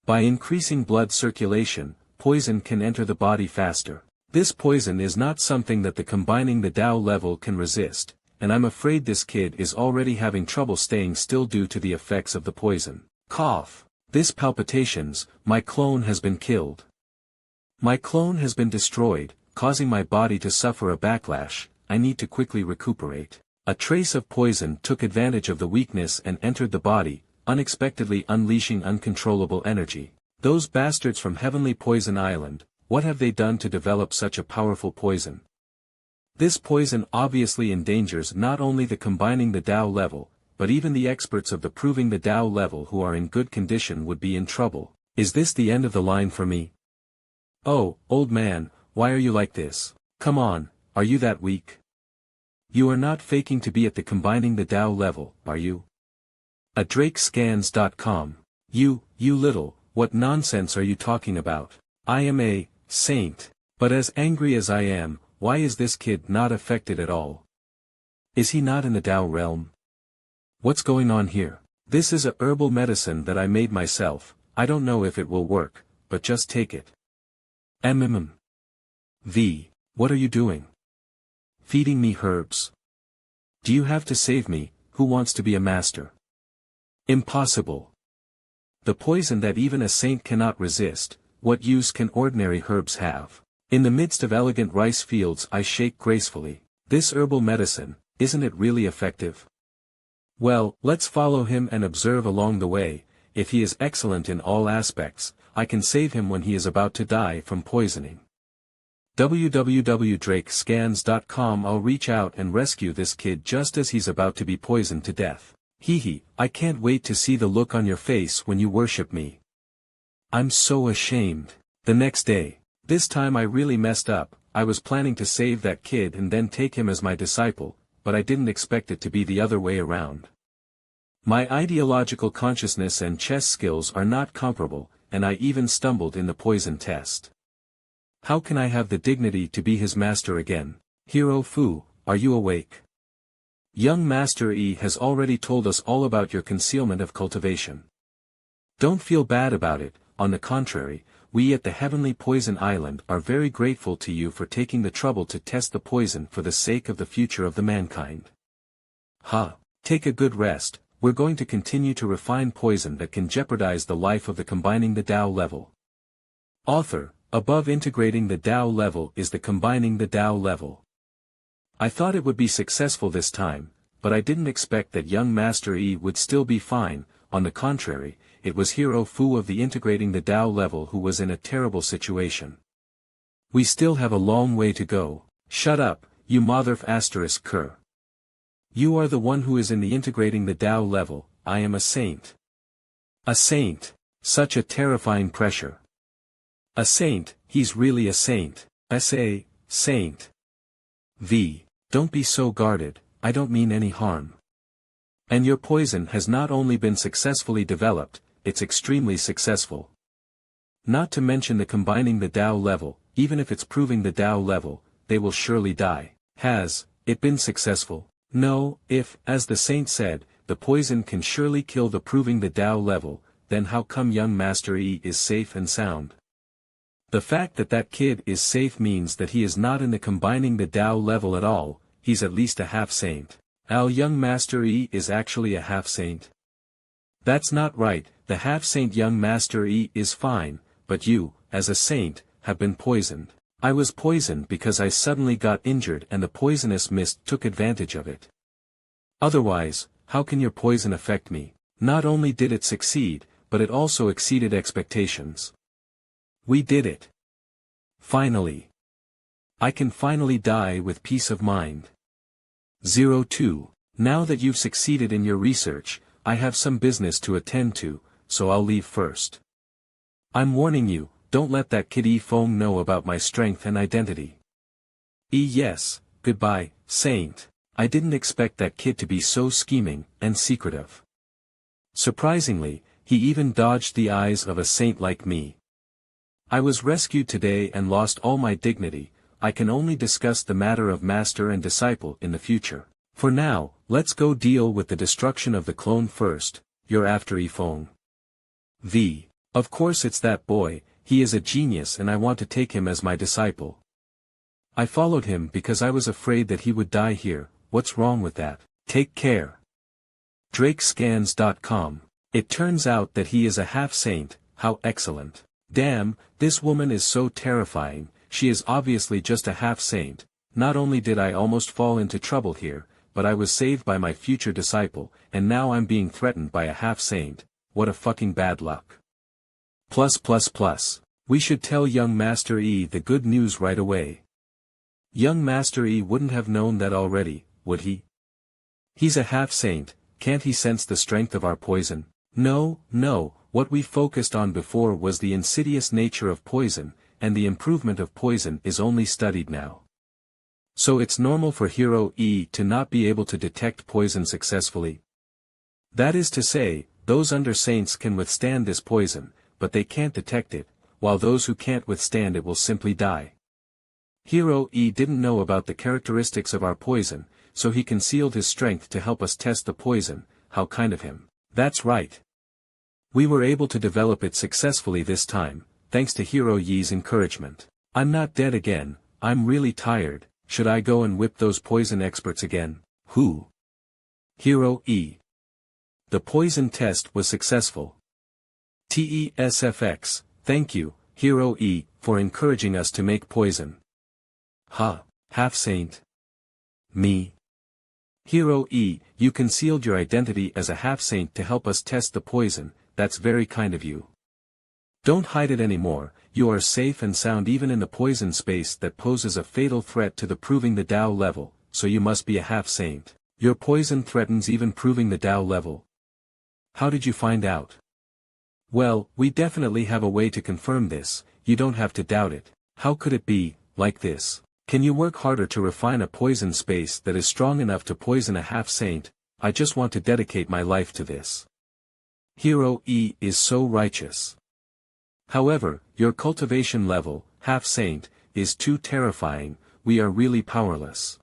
By increasing blood circulation, poison can enter the body faster. This poison is not something that the combining the Tao level can resist, and I'm afraid this kid is already having trouble staying still due to the effects of the poison. Cough. This palpitations, my clone has been killed. My clone has been destroyed, causing my body to suffer a backlash. I need to quickly recuperate. A trace of poison took advantage of the weakness and entered the body, unexpectedly unleashing uncontrollable energy. Those bastards from Heavenly Poison Island, what have they done to develop such a powerful poison? This poison obviously endangers not only the combining the Tao level, but even the experts of the proving the Tao level who are in good condition would be in trouble. Is this the end of the line for me? Oh, old man, why are you like this? Come on, are you that weak? You are not faking to be at the combining the Tao level, are you? At Drakescans.com. You little, what nonsense are you talking about? I am a saint. But as angry as I am, why is this kid not affected at all? Is he not in the Tao realm? What's going on here? This is a herbal medicine that I made myself. I don't know if it will work, but just take it. V. What are you doing? Feeding me herbs. Do you have to save me? Who wants to be a master? Impossible. The poison that even a saint cannot resist, what use can ordinary herbs have? In the midst of elegant rice fields I shake gracefully. This herbal medicine, isn't it really effective? Well, let's follow him and observe along the way. If he is excellent in all aspects, I can save him when he is about to die from poisoning. www.drakescans.com. I'll reach out and rescue this kid just as he's about to be poisoned to death. Hee, I can't wait to see the look on your face when you worship me. I'm so ashamed. The next day. This time I really messed up. I was planning to save that kid and then take him as my disciple, but I didn't expect it to be the other way around. My ideological consciousness and chess skills are not comparable, and I even stumbled in the poison test. How can I have the dignity to be his master again? Hero Fu, are you awake? Young Master E has already told us all about your concealment of cultivation. Don't feel bad about it, on the contrary, we at the Heavenly Poison Island are very grateful to you for taking the trouble to test the poison for the sake of the future of the mankind. Take a good rest, we're going to continue to refine poison that can jeopardize the life of the combining the Tao level. Author, above integrating the Tao level is the combining the Tao level. I thought it would be successful this time, but I didn't expect that young Master E would still be fine. On the contrary, it was Hero Fu of the integrating the Tao level who was in a terrible situation. We still have a long way to go. Shut up, you mother****. You are the one who is in the integrating the Tao level. I am a saint. A saint. Such a terrifying pressure. A saint, he's really a saint. S.A. Saint. V. Don't be so guarded, I don't mean any harm. And your poison has not only been successfully developed, it's extremely successful. Not to mention the combining the Tao level, even if it's proving the Tao level, they will surely die. Has it been successful? No, if, as the saint said, the poison can surely kill the proving the Tao level, then how come young Master E is safe and sound? The fact that that kid is safe means that he is not in the combining the Tao level at all, he's at least a half-saint. Young Master E is actually a half-saint. That's not right, the half-saint young Master E is fine, but you, as a saint, have been poisoned. I was poisoned because I suddenly got injured and the poisonous mist took advantage of it. Otherwise, how can your poison affect me? Not only did it succeed, but it also exceeded expectations. We did it. Finally. I can finally die with peace of mind. 02. Now that you've succeeded in your research, I have some business to attend to, so I'll leave first. I'm warning you, don't let that kid E Fong know about my strength and identity. Yes, goodbye, Saint. I didn't expect that kid to be so scheming and secretive. Surprisingly, he even dodged the eyes of a saint like me. I was rescued today and lost all my dignity. I can only discuss the matter of master and disciple in the future. For now, let's go deal with the destruction of the clone first. You're after E Fong. V. Of course it's that boy, he is a genius and I want to take him as my disciple. I followed him because I was afraid that he would die here. What's wrong with that? Take care. Drakescans.com. It turns out that he is a half-saint. How excellent. Damn, this woman is so terrifying. She is obviously just a half-saint. Not only did I almost fall into trouble here, but I was saved by my future disciple, and now I'm being threatened by a half-saint. What a fucking bad luck. We should tell young Master E the good news right away. Young Master E wouldn't have known that already, would he? He's a half-saint, can't he sense the strength of our poison? No, what we focused on before was the insidious nature of poison, and the improvement of poison is only studied now. So it's normal for Hero E to not be able to detect poison successfully. That is to say, those under saints can withstand this poison, but they can't detect it, while those who can't withstand it will simply die. Hero E didn't know about the characteristics of our poison, so he concealed his strength to help us test the poison. How kind of him. That's right. We were able to develop it successfully this time, thanks to Hero Ye's encouragement. I'm not dead again, I'm really tired, should I go and whip those poison experts again? Who? Hero E. The poison test was successful. TESFX, thank you, Hero E, for encouraging us to make poison. Ha, half-saint. Me. Hero E, you concealed your identity as a half-saint to help us test the poison, that's very kind of you. Don't hide it anymore, you are safe and sound even in the poison space that poses a fatal threat to the proving the Tao level, so you must be a half-saint. Your poison threatens even proving the Tao level. How did you find out? Well, we definitely have a way to confirm this, you don't have to doubt it. How could it be, like this? Can you work harder to refine a poison space that is strong enough to poison a half-saint? I just want to dedicate my life to this. Hero E is so righteous. However, your cultivation level, half-saint, is too terrifying, we are really powerless.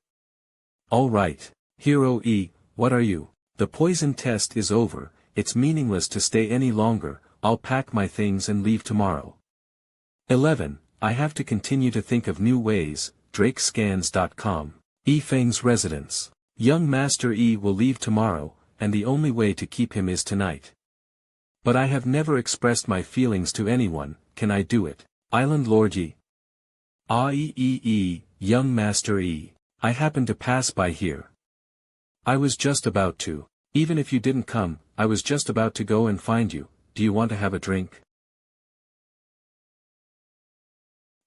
Alright, Hero E, what are you? The poison test is over, it's meaningless to stay any longer, I'll pack my things and leave tomorrow. 11. I have to continue to think of new ways, drakescans.com. E Feng's residence. Young Master E will leave tomorrow, and the only way to keep him is tonight. But I have never expressed my feelings to anyone, can I do it? Island Lord E. Young Master E. I happened to pass by here. I was just about to. Even if you didn't come, I was just about to go and find you, do you want to have a drink?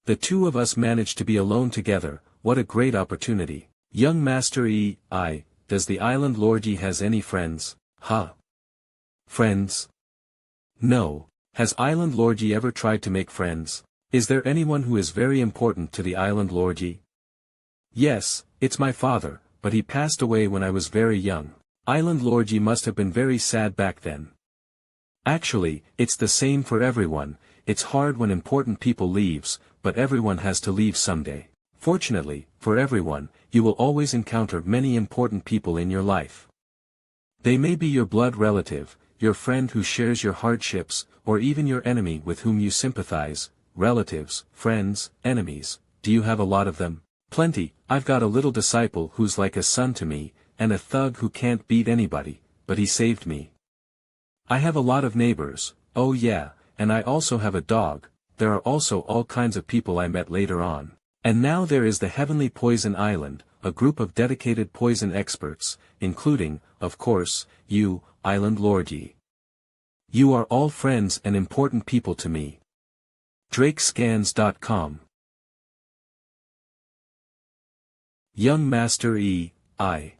The two of us managed to be alone together, what a great opportunity. Young Master E, does the Island Lord E has any friends? Ha! Friends? No. Has Island Lord E ever tried to make friends? Is there anyone who is very important to the Island Lord E? Yes, it's my father, but he passed away when I was very young. Island Lord E must have been very sad back then. Actually, it's the same for everyone, it's hard when important people leaves, but everyone has to leave someday. Fortunately, for everyone, you will always encounter many important people in your life. They may be your blood relative, your friend who shares your hardships, or even your enemy with whom you sympathize. Relatives, friends, enemies, do you have a lot of them? Plenty. I've got a little disciple who's like a son to me, and a thug who can't beat anybody, but he saved me. I have a lot of neighbors, oh yeah, and I also have a dog. There are also all kinds of people I met later on. And now there is the Heavenly Poison Island, a group of dedicated poison experts, including, of course, you, Island Lord E. You are all friends and important people to me. drakescans.com. Young Master E, I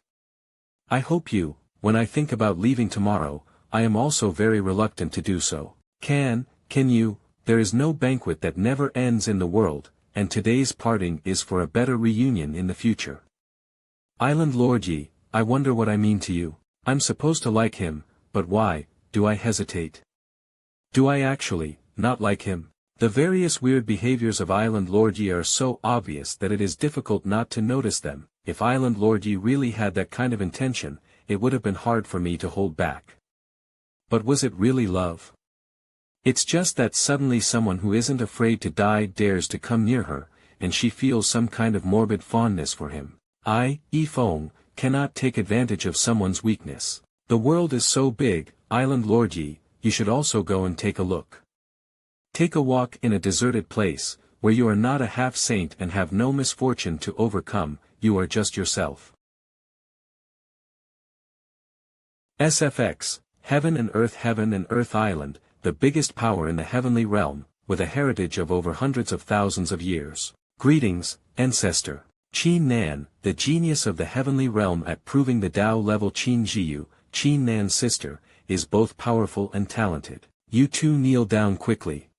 hope you, when I think about leaving tomorrow, I am also very reluctant to do so. Can you, there is no banquet that never ends in the world, and today's parting is for a better reunion in the future. Island Lord E, I wonder what I mean to you. I'm supposed to like him, but why, do I hesitate? Do I actually, not like him? The various weird behaviors of Island Lord E are so obvious that it is difficult not to notice them. If Island Lord E really had that kind of intention, it would have been hard for me to hold back. But was it really love? It's just that suddenly someone who isn't afraid to die dares to come near her, and she feels some kind of morbid fondness for him. Feng, cannot take advantage of someone's weakness. The world is so big, Island Lord E, you should also go and take a look. Take a walk in a deserted place, where you are not a half-saint and have no misfortune to overcome, you are just yourself. SFX, Heaven and Earth Island, the biggest power in the heavenly realm, with a heritage of over hundreds of thousands of years. Greetings, Ancestor. Qin Nan, the genius of the heavenly realm at proving the Tao level. Qin Jiyu, Qin Nan's sister, is both powerful and talented. You two kneel down quickly.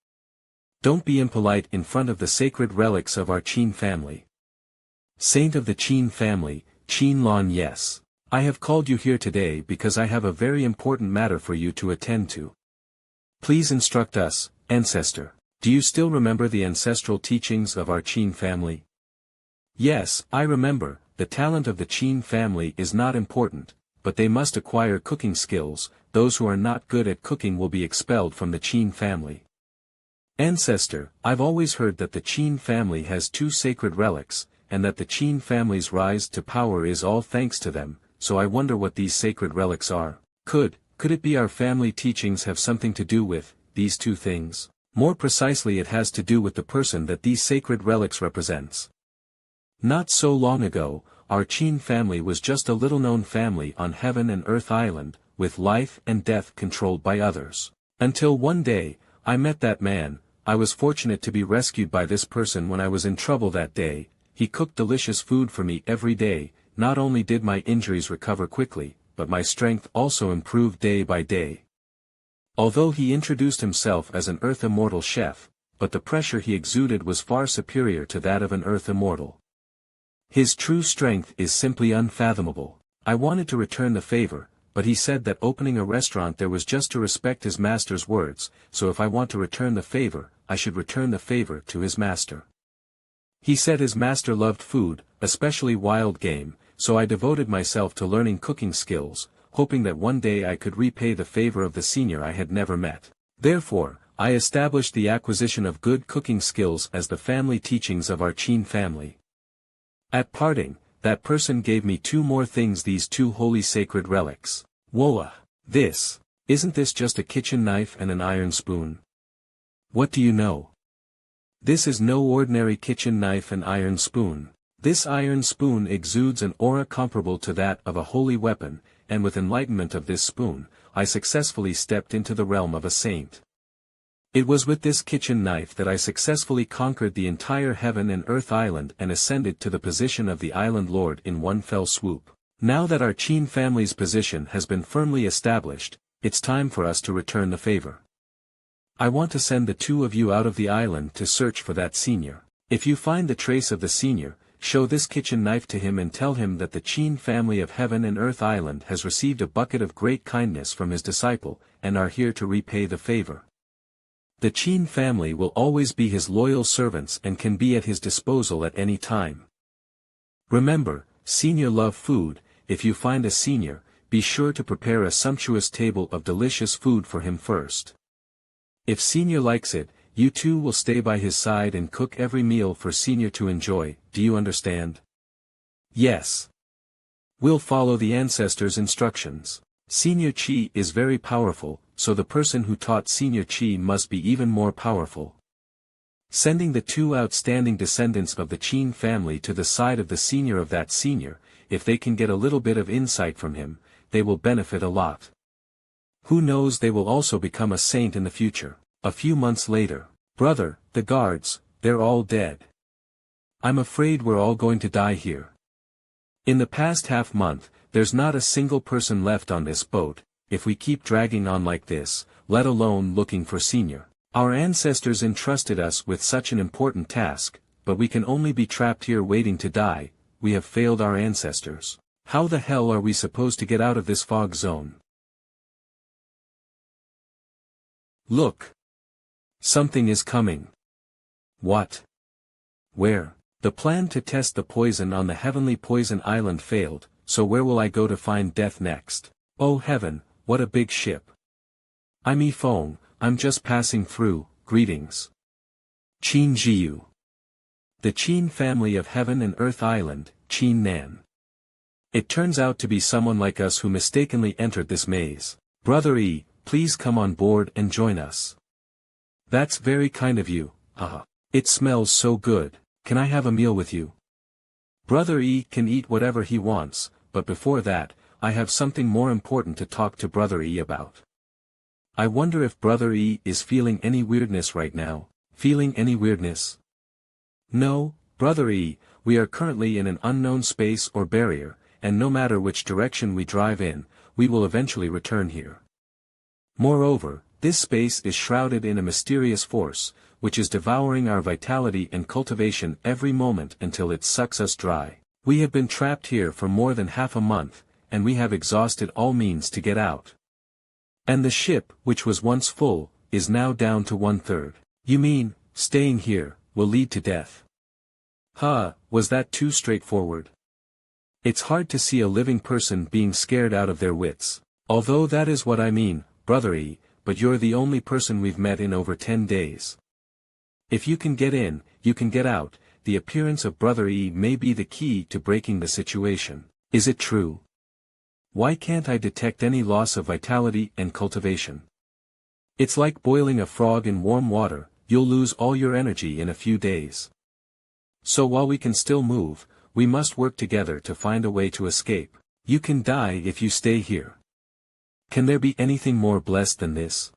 Don't be impolite in front of the sacred relics of our Qin family. Saint of the Qin family, Qin Lan. Yes. I have called you here today because I have a very important matter for you to attend to. Please instruct us, Ancestor. Do you still remember the ancestral teachings of our Qin family? Yes, I remember. The talent of the Qin family is not important, but they must acquire cooking skills. Those who are not good at cooking will be expelled from the Qin family. Ancestor, I've always heard that the Qin family has two sacred relics, and that the Qin family's rise to power is all thanks to them, so I wonder what these sacred relics are. Could it be our family teachings have something to do with these two things? More precisely, it has to do with the person that these sacred relics represents. Not so long ago, our Qin family was just a little-known family on Heaven and Earth Island, with life and death controlled by others. Until one day, I met that man. I was fortunate to be rescued by this person when I was in trouble that day. He cooked delicious food for me every day. Not only did my injuries recover quickly, but my strength also improved day by day. Although he introduced himself as an Earth Immortal chef, but the pressure he exuded was far superior to that of an Earth Immortal. His true strength is simply unfathomable. I wanted to return the favor, but he said that opening a restaurant there was just to respect his master's words, so if I want to return the favor, I should return the favor to his master. He said his master loved food, especially wild game, so I devoted myself to learning cooking skills, hoping that one day I could repay the favor of the senior I had never met. Therefore, I established the acquisition of good cooking skills as the family teachings of our Qin family. At parting, that person gave me two more things, these two holy sacred relics. Whoa! Isn't this just a kitchen knife and an iron spoon? What do you know? This is no ordinary kitchen knife and iron spoon. This iron spoon exudes an aura comparable to that of a holy weapon, and with enlightenment of this spoon, I successfully stepped into the realm of a saint. It was with this kitchen knife that I successfully conquered the entire Heaven and Earth Island and ascended to the position of the Island Lord in one fell swoop. Now that our Qin family's position has been firmly established, it's time for us to return the favor. I want to send the two of you out of the island to search for that senior. If you find the trace of the senior, show this kitchen knife to him and tell him that the Qin family of Heaven and Earth Island has received a bucket of great kindness from his disciple, and are here to repay the favor. The Qin family will always be his loyal servants and can be at his disposal at any time. Remember, senior love food. If you find a senior, be sure to prepare a sumptuous table of delicious food for him first. If senior likes it, you too will stay by his side and cook every meal for senior to enjoy. Do you understand? Yes. We'll follow the ancestors' instructions. Senior Qi is very powerful, so the person who taught Senior Qi must be even more powerful. Sending the two outstanding descendants of the Qin family to the side of the senior of that senior, if they can get a little bit of insight from him, they will benefit a lot. Who knows, they will also become a saint in the future. A few months later. Brother, the guards, they're all dead. I'm afraid we're all going to die here. In the past half-month, there's not a single person left on this boat. If we keep dragging on like this, let alone looking for senior. Our ancestors entrusted us with such an important task, but we can only be trapped here waiting to die. We have failed our ancestors. How the hell are we supposed to get out of this fog zone? Look! Something is coming. What? Where? The plan to test the poison on the heavenly poison island failed, so where will I go to find death next? Oh heaven, what a big ship. I'm Yifeng, I'm just passing through. Greetings. Qin Jiu. The Qin family of Heaven and Earth Island, Qin Nan. It turns out to be someone like us who mistakenly entered this maze. Brother E, please come on board and join us. That's very kind of you, haha. It smells so good. Can I have a meal with you? Brother E can eat whatever he wants, but before that, I have something more important to talk to Brother E about. I wonder if Brother E is feeling any weirdness right now. Feeling any weirdness? No, Brother E, we are currently in an unknown space or barrier, and no matter which direction we drive in, we will eventually return here. Moreover, this space is shrouded in a mysterious force, which is devouring our vitality and cultivation every moment until it sucks us dry. We have been trapped here for more than half a month, and we have exhausted all means to get out. And the ship, which was once full, is now down to 1/3. You mean, staying here, will lead to death? Was that too straightforward? It's hard to see a living person being scared out of their wits. Although that is what I mean, Brother E, but you're the only person we've met in over 10 days. If you can get in, you can get out. The appearance of Brother E may be the key to breaking the situation. Is it true? Why can't I detect any loss of vitality and cultivation? It's like boiling a frog in warm water, you'll lose all your energy in a few days. So while we can still move, we must work together to find a way to escape. You can die if you stay here. Can there be anything more blessed than this?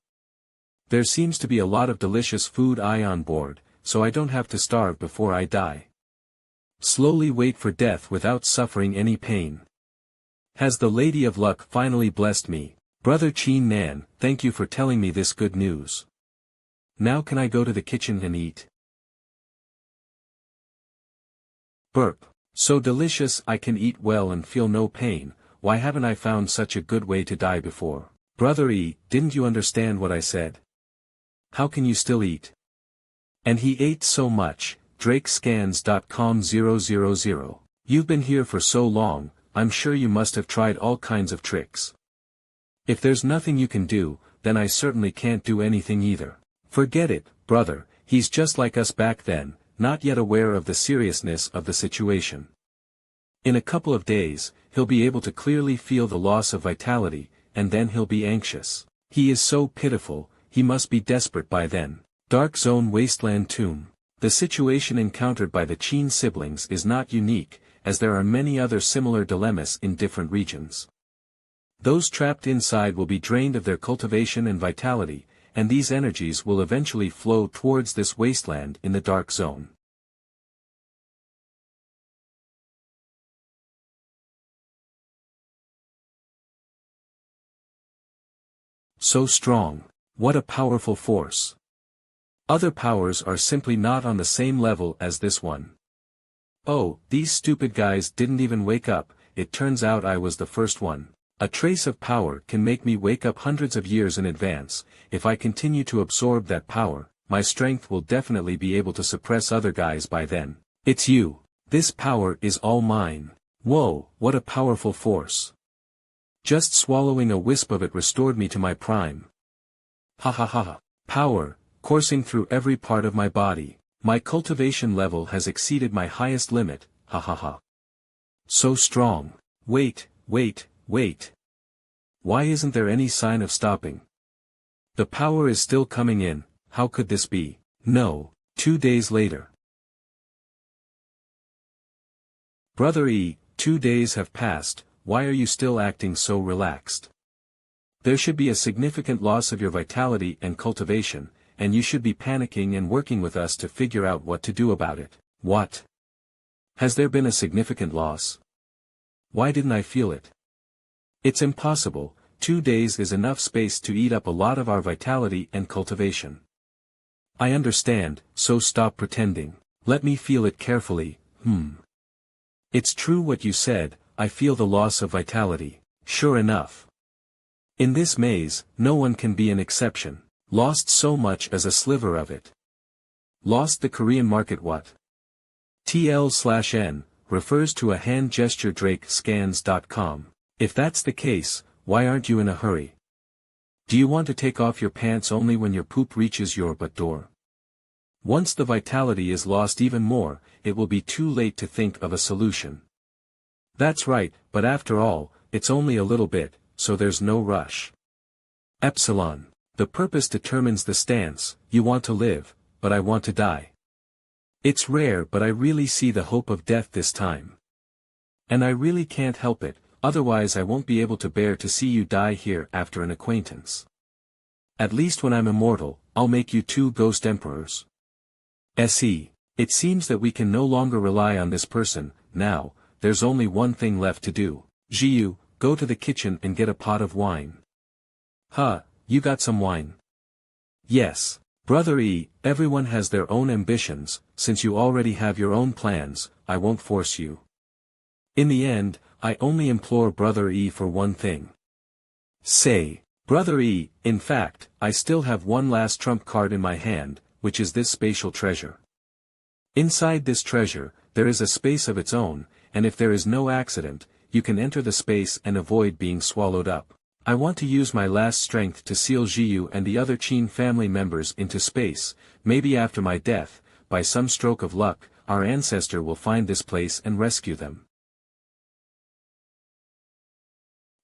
There seems to be a lot of delicious food on board, so I don't have to starve before I die. Slowly wait for death without suffering any pain. Has the Lady of Luck finally blessed me? Brother Chin Nan, thank you for telling me this good news. Now can I go to the kitchen and eat? Burp. So delicious I can eat well and feel no pain. Why haven't I found such a good way to die before? Brother E, didn't you understand what I said? How can you still eat? And he ate so much. DrakeScans.com 000. You've been here for so long, I'm sure you must have tried all kinds of tricks. If there's nothing you can do, then I certainly can't do anything either. Forget it, brother, he's just like us back then, not yet aware of the seriousness of the situation. In a couple of days, he'll be able to clearly feel the loss of vitality, and then he'll be anxious. He is so pitiful, he must be desperate by then. Dark Zone Wasteland Tomb. The situation encountered by the Chin siblings is not unique, as there are many other similar dilemmas in different regions. Those trapped inside will be drained of their cultivation and vitality, and these energies will eventually flow towards this wasteland in the Dark Zone. So strong. What a powerful force. Other powers are simply not on the same level as this one. Oh, these stupid guys didn't even wake up, it turns out I was the first one. A trace of power can make me wake up hundreds of years in advance. If I continue to absorb that power, my strength will definitely be able to suppress other guys by then. It's you. This power is all mine. Whoa, what a powerful force. Just swallowing a wisp of it restored me to my prime. Ha ha ha. Power, coursing through every part of my body. My cultivation level has exceeded my highest limit, ha ha ha. So strong. Wait. Why isn't there any sign of stopping? The power is still coming in, how could this be? No, 2 days later. Brother E, 2 days have passed, why are you still acting so relaxed? There should be a significant loss of your vitality and cultivation, and you should be panicking and working with us to figure out what to do about it. What? Has there been a significant loss? Why didn't I feel it? It's impossible, 2 days is enough space to eat up a lot of our vitality and cultivation. I understand, so stop pretending. Let me feel it carefully. It's true what you said, I feel the loss of vitality. Sure enough. In this maze, no one can be an exception. Lost so much as a sliver of it. Lost the Korean market what? TL/N, refers to a hand gesture DrakeScans.com. If that's the case, why aren't you in a hurry? Do you want to take off your pants only when your poop reaches your butt door? Once the vitality is lost even more, it will be too late to think of a solution. That's right, but after all, it's only a little bit, so there's no rush. Epsilon. The purpose determines the stance, you want to live, but I want to die. It's rare but I really see the hope of death this time. And I really can't help it, otherwise I won't be able to bear to see you die here after an acquaintance. At least when I'm immortal, I'll make you 2 ghost emperors. Se. It seems that we can no longer rely on this person, now, there's only one thing left to do. Jiu, go to the kitchen and get a pot of wine. Huh, you got some wine? Yes. Brother E, everyone has their own ambitions, since you already have your own plans, I won't force you. In the end, I only implore Brother E for one thing. Say, Brother E, in fact, I still have one last trump card in my hand, which is this spatial treasure. Inside this treasure, there is a space of its own, and if there is no accident, you can enter the space and avoid being swallowed up. I want to use my last strength to seal Jiyu and the other Qin family members into space. Maybe after my death, by some stroke of luck, our ancestor will find this place and rescue them.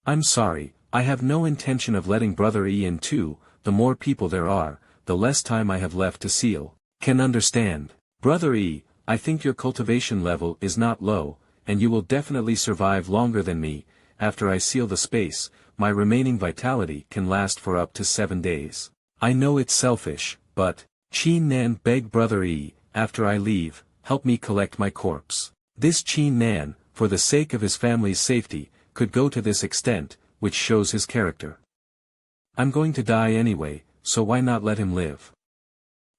I'm sorry, I have no intention of letting Brother E in too. The more people there are, the less time I have left to seal. Can understand. Brother E, I think your cultivation level is not low, and you will definitely survive longer than me. After I seal the space, my remaining vitality can last for up to 7 days. I know it's selfish, but, Qin Nan begged Brother E, after I leave, help me collect my corpse. This Qin Nan, for the sake of his family's safety, could go to this extent, which shows his character. I'm going to die anyway, so why not let him live?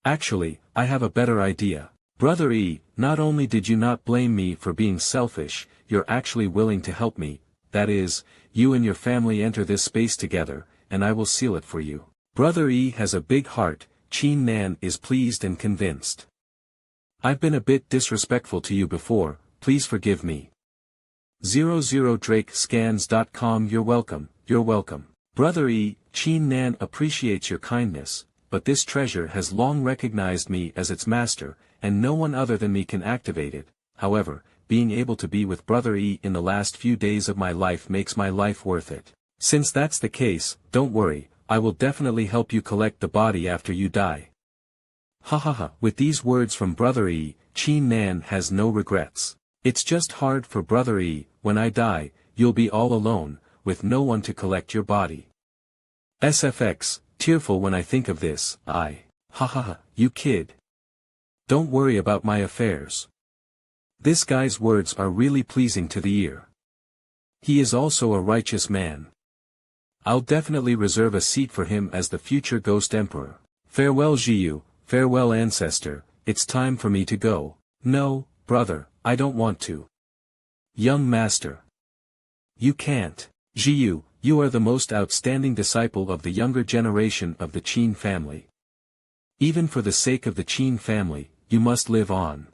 Actually, I have a better idea. Brother E, not only did you not blame me for being selfish, you're actually willing to help me. That is, you and your family enter this space together, and I will seal it for you. Brother E has a big heart. Qin Nan is pleased and convinced. I've been a bit disrespectful to you before, please forgive me. 00drakescans.com. You're welcome. Brother E, Qin Nan appreciates your kindness, but this treasure has long recognized me as its master, and no one other than me can activate it. However, being able to be with Brother E in the last few days of my life makes my life worth it. Since that's the case, don't worry, I will definitely help you collect the body after you die. Ha. With these words from Brother E, Qin Nan has no regrets. It's just hard for Brother E, when I die, you'll be all alone, with no one to collect your body. SFX, tearful when I think of this. Ha, you kid. Don't worry about my affairs. This guy's words are really pleasing to the ear. He is also a righteous man. I'll definitely reserve a seat for him as the future Ghost Emperor. Farewell Jiyu, farewell ancestor, it's time for me to go. No, brother, I don't want to. Young master. You can't. Jiyu, you are the most outstanding disciple of the younger generation of the Qin family. Even for the sake of the Qin family, you must live on.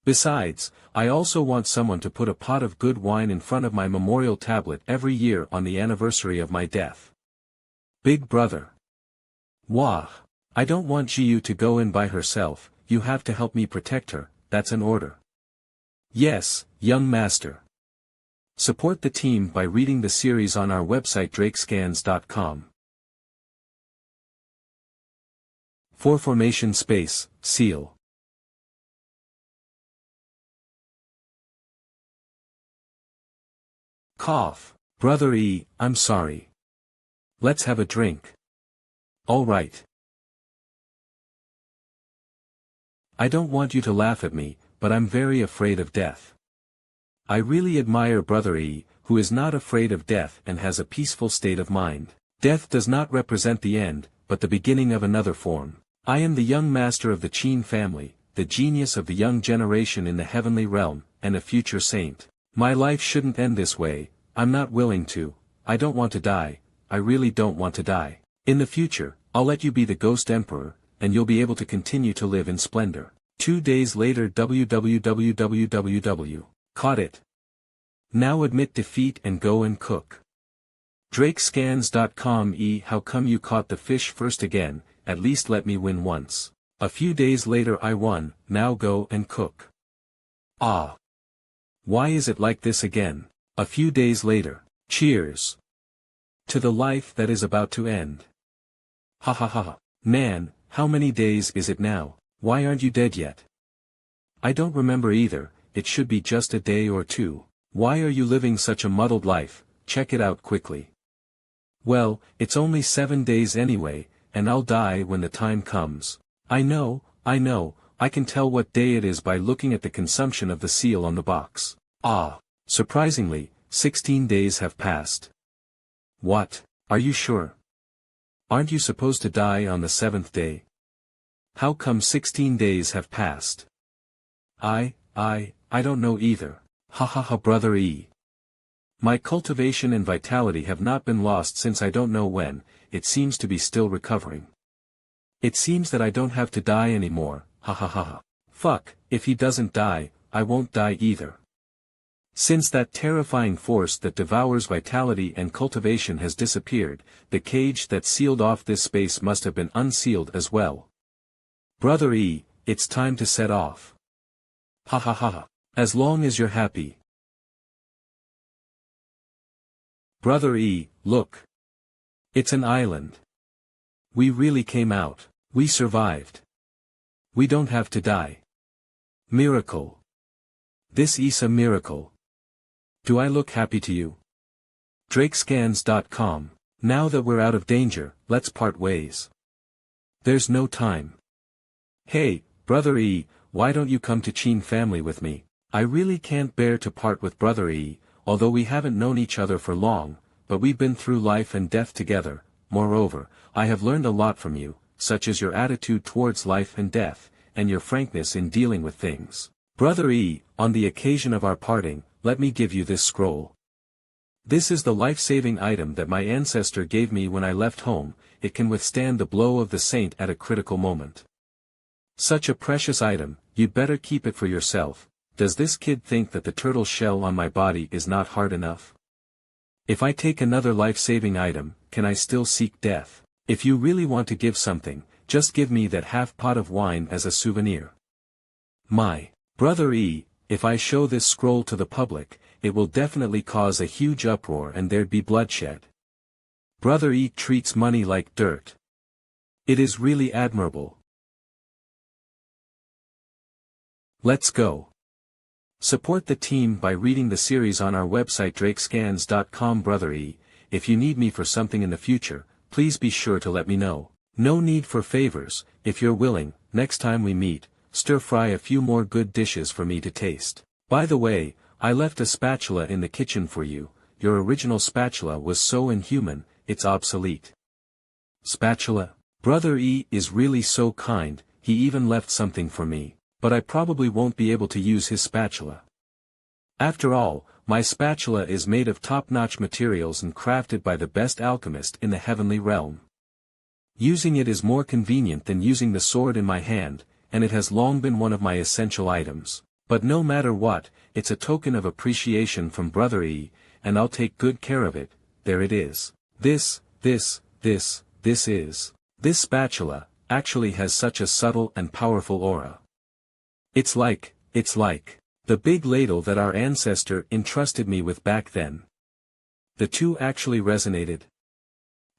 Besides, I also want someone to put a pot of good wine in front of my memorial tablet every year on the anniversary of my death. Big brother. Wah. I don't want Jiyu to go in by herself, you have to help me protect her, that's an order. Yes, young master. Support the team by reading the series on our website drakescans.com. 4 Formation Space, Seal. Cough. Brother E, I'm sorry. Let's have a drink. All right. I don't want you to laugh at me, but I'm very afraid of death. I really admire Brother E, who is not afraid of death and has a peaceful state of mind. Death does not represent the end, but the beginning of another form. I am the young master of the Qin family, the genius of the young generation in the heavenly realm, and a future saint. My life shouldn't end this way, I'm not willing to, I don't want to die, I really don't want to die. In the future, I'll let you be the Ghost Emperor, and you'll be able to continue to live in splendor. 2 days later www. Caught it. Now admit defeat and go and cook. Drakescans.com. How come you caught the fish first again, at least let me win once. A few days later I won, now go and cook. Ah. Why is it like this again? A few days later. Cheers. To the life that is about to end. Ha. Man, how many days is it now? Why aren't you dead yet? I don't remember either, it should be just a day or two. Why are you living such a muddled life? Check it out quickly. Well, it's only 7 days anyway, and I'll die when the time comes. I know, I can tell what day it is by looking at the consumption of the seal on the box. Ah. Surprisingly, 16 days have passed. What? Are you sure? Aren't you supposed to die on the 7th day? How come 16 days have passed? I don't know either. Ha, Brother E. My cultivation and vitality have not been lost since I don't know when, it seems to be still recovering. It seems that I don't have to die anymore, ha. Fuck, if he doesn't die, I won't die either. Since that terrifying force that devours vitality and cultivation has disappeared, the cage that sealed off this space must have been unsealed as well. Brother E, it's time to set off. Ha ha ha ha. As long as you're happy. Brother E, look. It's an island. We really came out. We survived. We don't have to die. Miracle. This is a miracle. Do I look happy to you? Drakescans.com. Now that we're out of danger, let's part ways. There's no time. Hey, Brother E, why don't you come to Chin family with me? I really can't bear to part with Brother E, although we haven't known each other for long, but we've been through life and death together. Moreover, I have learned a lot from you, such as your attitude towards life and death, and your frankness in dealing with things. Brother E, on the occasion of our parting, let me give you this scroll. This is the life-saving item that my ancestor gave me when I left home. It can withstand the blow of the saint at a critical moment. Such a precious item, you'd better keep it for yourself. Does this kid think that the turtle shell on my body is not hard enough? If I take another life-saving item, can I still seek death? If you really want to give something, just give me that half pot of wine as a souvenir. My Brother E, if I show this scroll to the public, it will definitely cause a huge uproar and there'd be bloodshed. Brother E treats money like dirt. It is really admirable. Let's go. Support the team by reading the series on our website drakescans.com. Brother E, if you need me for something in the future, please be sure to let me know. No need for favors, if you're willing, next time we meet, stir-fry a few more good dishes for me to taste. By the way, I left a spatula in the kitchen for you. Your original spatula was so inhuman, it's obsolete. Spatula? Brother E is really so kind, he even left something for me, but I probably won't be able to use his spatula. After all, my spatula is made of top-notch materials and crafted by the best alchemist in the heavenly realm. Using it is more convenient than using the sword in my hand, and it has long been one of my essential items. But no matter what, it's a token of appreciation from Brother E, and I'll take good care of it. There it is. This spatula, actually has such a subtle and powerful aura. It's like the big ladle that our ancestor entrusted me with back then. The two actually resonated.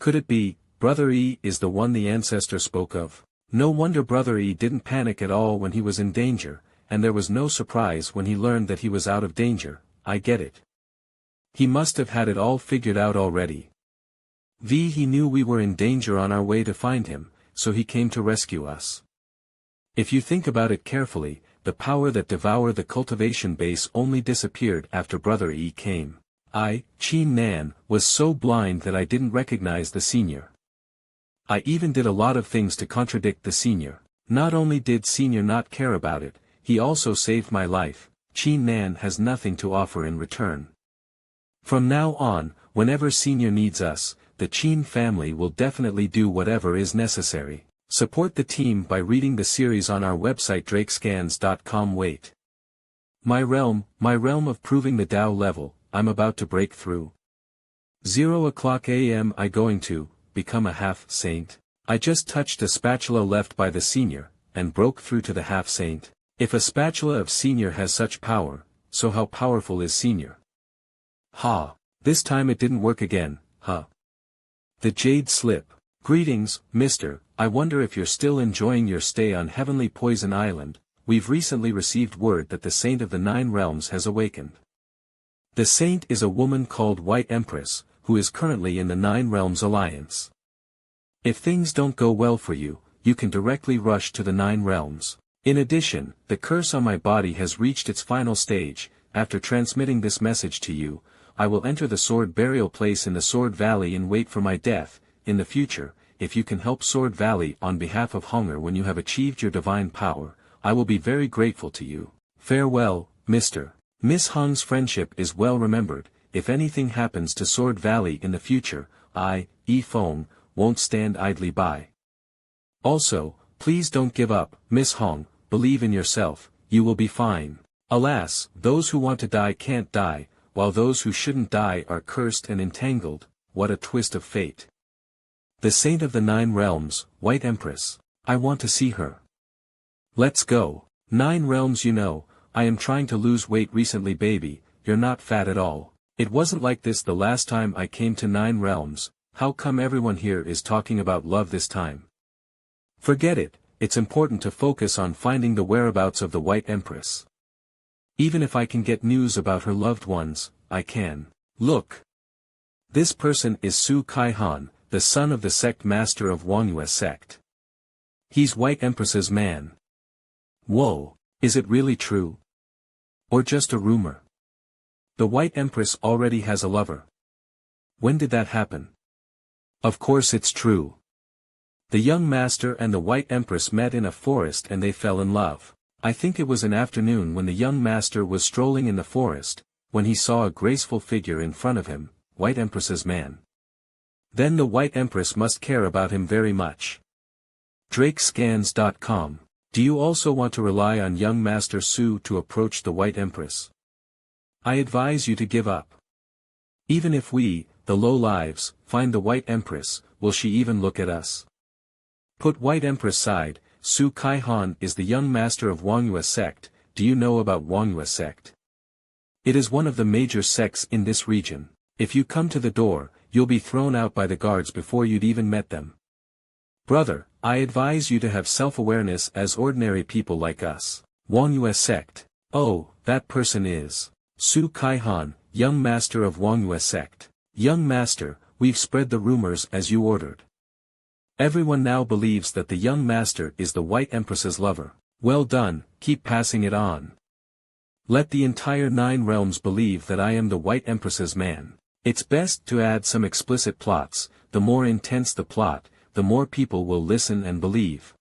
Could it be, Brother E is the one the ancestor spoke of? No wonder Brother E didn't panic at all when he was in danger, and there was no surprise when he learned that he was out of danger. I get it. He must have had it all figured out already. He knew we were in danger on our way to find him, so he came to rescue us. If you think about it carefully, the power that devoured the cultivation base only disappeared after Brother E came. Chin Nan, was so blind that I didn't recognize the senior. I even did a lot of things to contradict the senior. Not only did senior not care about it, he also saved my life. Chin Nan has nothing to offer in return. From now on, whenever senior needs us, the Chin family will definitely do whatever is necessary. Support the team by reading the series on our website drakescans.com. Wait. My realm of proving the Tao level, I'm about to break through. 0:00 a.m. I going to become a half-saint. I just touched a spatula left by the senior, and broke through to the half-saint. If a spatula of senior has such power, so how powerful is senior? Ha! This time it didn't work again, huh? The jade slip. Greetings, mister, I wonder if you're still enjoying your stay on Heavenly Poison Island. We've recently received word that the Saint of the Nine Realms has awakened. The Saint is a woman called White Empress, who is currently in the Nine Realms Alliance. If things don't go well for you, you can directly rush to the Nine Realms. In addition, the curse on my body has reached its final stage. After transmitting this message to you, I will enter the Sword Burial Place in the Sword Valley and wait for my death. In the future, if you can help Sword Valley on behalf of Hunger when you have achieved your divine power, I will be very grateful to you. Farewell, Mr. Miss Hung's friendship is well remembered. If anything happens to Sword Valley in the future, Feng, won't stand idly by. Also, please don't give up, Miss Hong, believe in yourself, you will be fine. Alas, those who want to die can't die, while those who shouldn't die are cursed and entangled. What a twist of fate. The Saint of the Nine Realms, White Empress. I want to see her. Let's go. 9 Realms. You know, I am trying to lose weight recently, baby. You're not fat at all. It wasn't like this the last time I came to 9 Realms. How come everyone here is talking about love this time? Forget it, it's important to focus on finding the whereabouts of the White Empress. Even if I can get news about her loved ones, I can. Look. This person is Su Kai-han, the son of the sect master of MANHWA sect. He's White Empress's man. Whoa, is it really true? Or just a rumor? The White Empress already has a lover. When did that happen? Of course it's true. The young master and the White Empress met in a forest and they fell in love. I think it was an afternoon when the young master was strolling in the forest, when he saw a graceful figure in front of him, White Empress's man. Then the White Empress must care about him very much. Drakescans.com. Do you also want to rely on young Master Su to approach the White Empress? I advise you to give up. Even if we, the low lives, find the White Empress, will she even look at us? Put White Empress side. Su Kai-han is the young master of MANHWA sect. Do you know about MANHWA sect? It is one of the major sects in this region. If you come to the door, you'll be thrown out by the guards before you'd even met them. Brother, I advise you to have self-awareness as ordinary people like us. MANHWA sect. Oh, that person is Su Kai-han, young master of MANHWA sect. Young master, we've spread the rumors as you ordered. Everyone now believes that the young master is the White Empress's lover. Well done, keep passing it on. Let the entire 9 realms believe that I am the White Empress's man. It's best to add some explicit plots. The more intense the plot, the more people will listen and believe.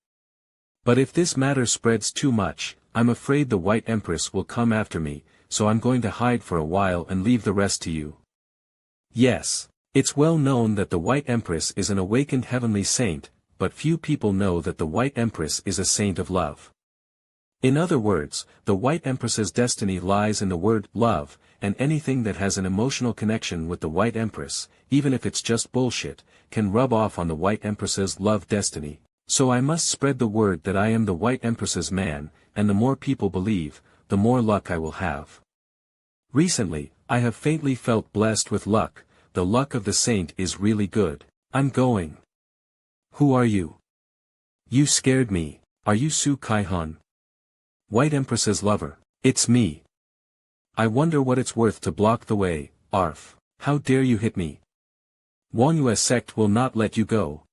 But if this matter spreads too much, I'm afraid the White Empress will come after me, so I'm going to hide for a while and leave the rest to you. Yes. It's well known that the White Empress is an awakened heavenly saint, but few people know that the White Empress is a saint of love. In other words, the White Empress's destiny lies in the word love, and anything that has an emotional connection with the White Empress, even if it's just bullshit, can rub off on the White Empress's love destiny. So I must spread the word that I am the White Empress's man, and the more people believe, the more luck I will have. Recently, I have faintly felt blessed with luck. The luck of the saint is really good. I'm going. Who are you? You scared me. Are you Su Kai-han? White Empress's lover. It's me. I wonder what it's worth to block the way. Arf. How dare you hit me? MANHWA sect will not let you go.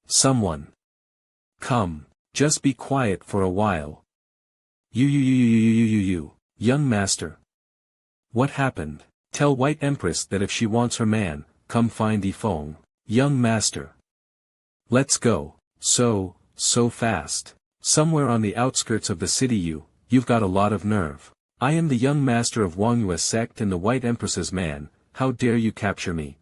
Someone. Come. Just be quiet for a while. You. Young master. What happened? Tell White Empress that if she wants her man, come find Ifong. Young master. Let's go. So fast. Somewhere on the outskirts of the city you've got a lot of nerve. I am the young master of MANHWA sect and the White Empress's man. How dare you capture me?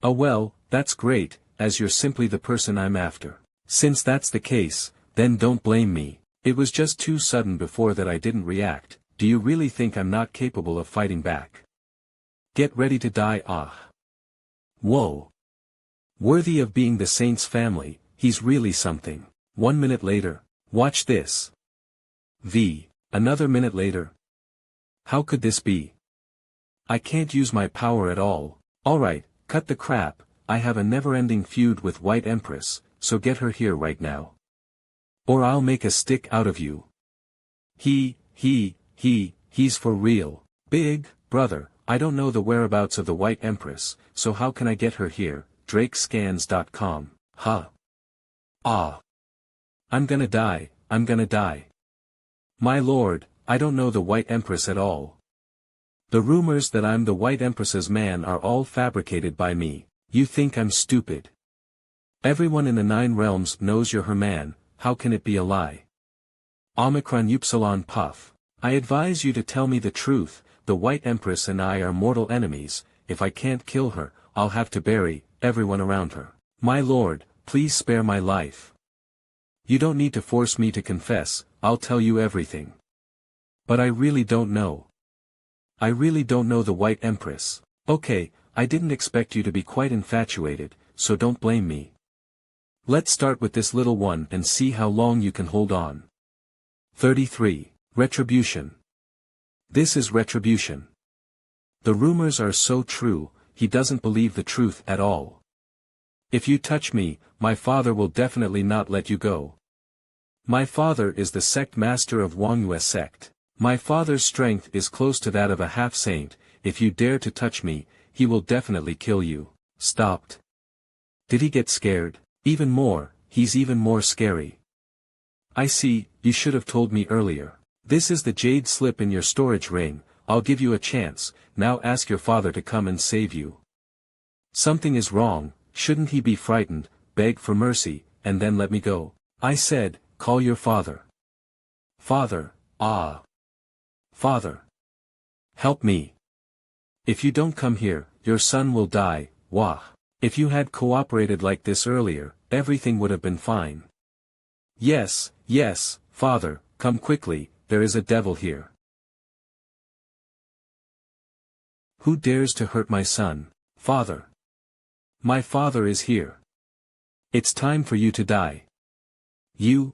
Oh well, that's great, as you're simply the person I'm after. Since that's the case, then don't blame me. It was just too sudden before that I didn't react. Do you really think I'm not capable of fighting back? Get ready to die. Whoa. Worthy of being the saint's family, he's really something. 1 minute later. Watch this. Another minute later. How could this be? I can't use my power at all. Alright, cut the crap. I have a never-ending feud with White Empress, so get her here right now. Or I'll make a stick out of you. He's for real. Big brother. I don't know the whereabouts of the White Empress, so how can I get her here? Drakescans.com. Huh. I'm gonna die. My lord, I don't know the White Empress at all. The rumors that I'm the White Empress's man are all fabricated by me. You think I'm stupid? Everyone in the 9 realms knows you're her man. How can it be a lie? Omicron Upsilon Puff. I advise you to tell me the truth. The White Empress and I are mortal enemies. If I can't kill her, I'll have to bury everyone around her. My lord, please spare my life. You don't need to force me to confess, I'll tell you everything. But I really don't know. I really don't know the White Empress. Okay, I didn't expect you to be quite infatuated, so don't blame me. Let's start with this little one and see how long you can hold on. 33. Retribution. This is retribution. The rumors are so true, he doesn't believe the truth at all. If you touch me, my father will definitely not let you go. My father is the sect master of MANHWA sect. My father's strength is close to that of a half-saint. If you dare to touch me, he will definitely kill you. Stopped. Did he get scared? Even more, he's even more scary. I see, you should have told me earlier. This is the jade slip in your storage ring. I'll give you a chance, now ask your father to come and save you. Something is wrong, shouldn't he be frightened, beg for mercy, and then let me go? I said, call your father. Father, ah. Father. Help me. If you don't come here, your son will die, wah. If you had cooperated like this earlier, everything would have been fine. Yes, yes, father, come quickly, there is a devil here. Who dares to hurt my son, father? My father is here. It's time for you to die. You,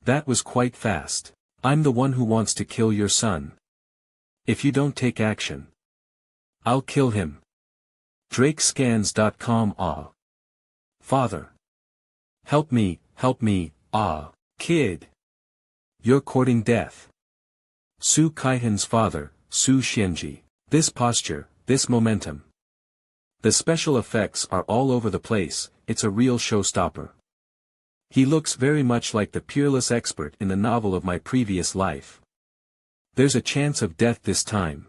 That was quite fast. I'm the one who wants to kill your son. If you don't take action, I'll kill him. Drakescans.com. Ah. Father. Help me, ah. Kid. You're courting death. Su Kaihan's father, Su Xianji. This posture, this momentum. The special effects are all over the place, it's a real showstopper. He looks very much like the peerless expert in the novel of my previous life. There's a chance of death this time.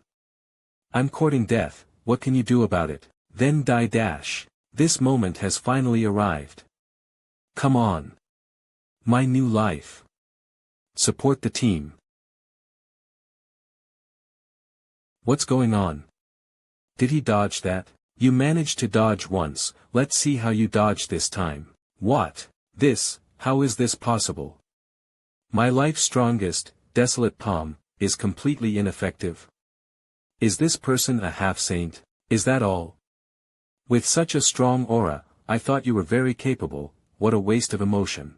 I'm courting death, what can you do about it? Then die dash. This moment has finally arrived. Come on. My new life. Support the team. What's going on? Did he dodge that? You managed to dodge once, let's see how you dodge this time. What? This, how is this possible? My life's strongest, desolate palm, is completely ineffective. Is this person a half-saint? Is that all? With such a strong aura, I thought you were very capable, what a waste of emotion.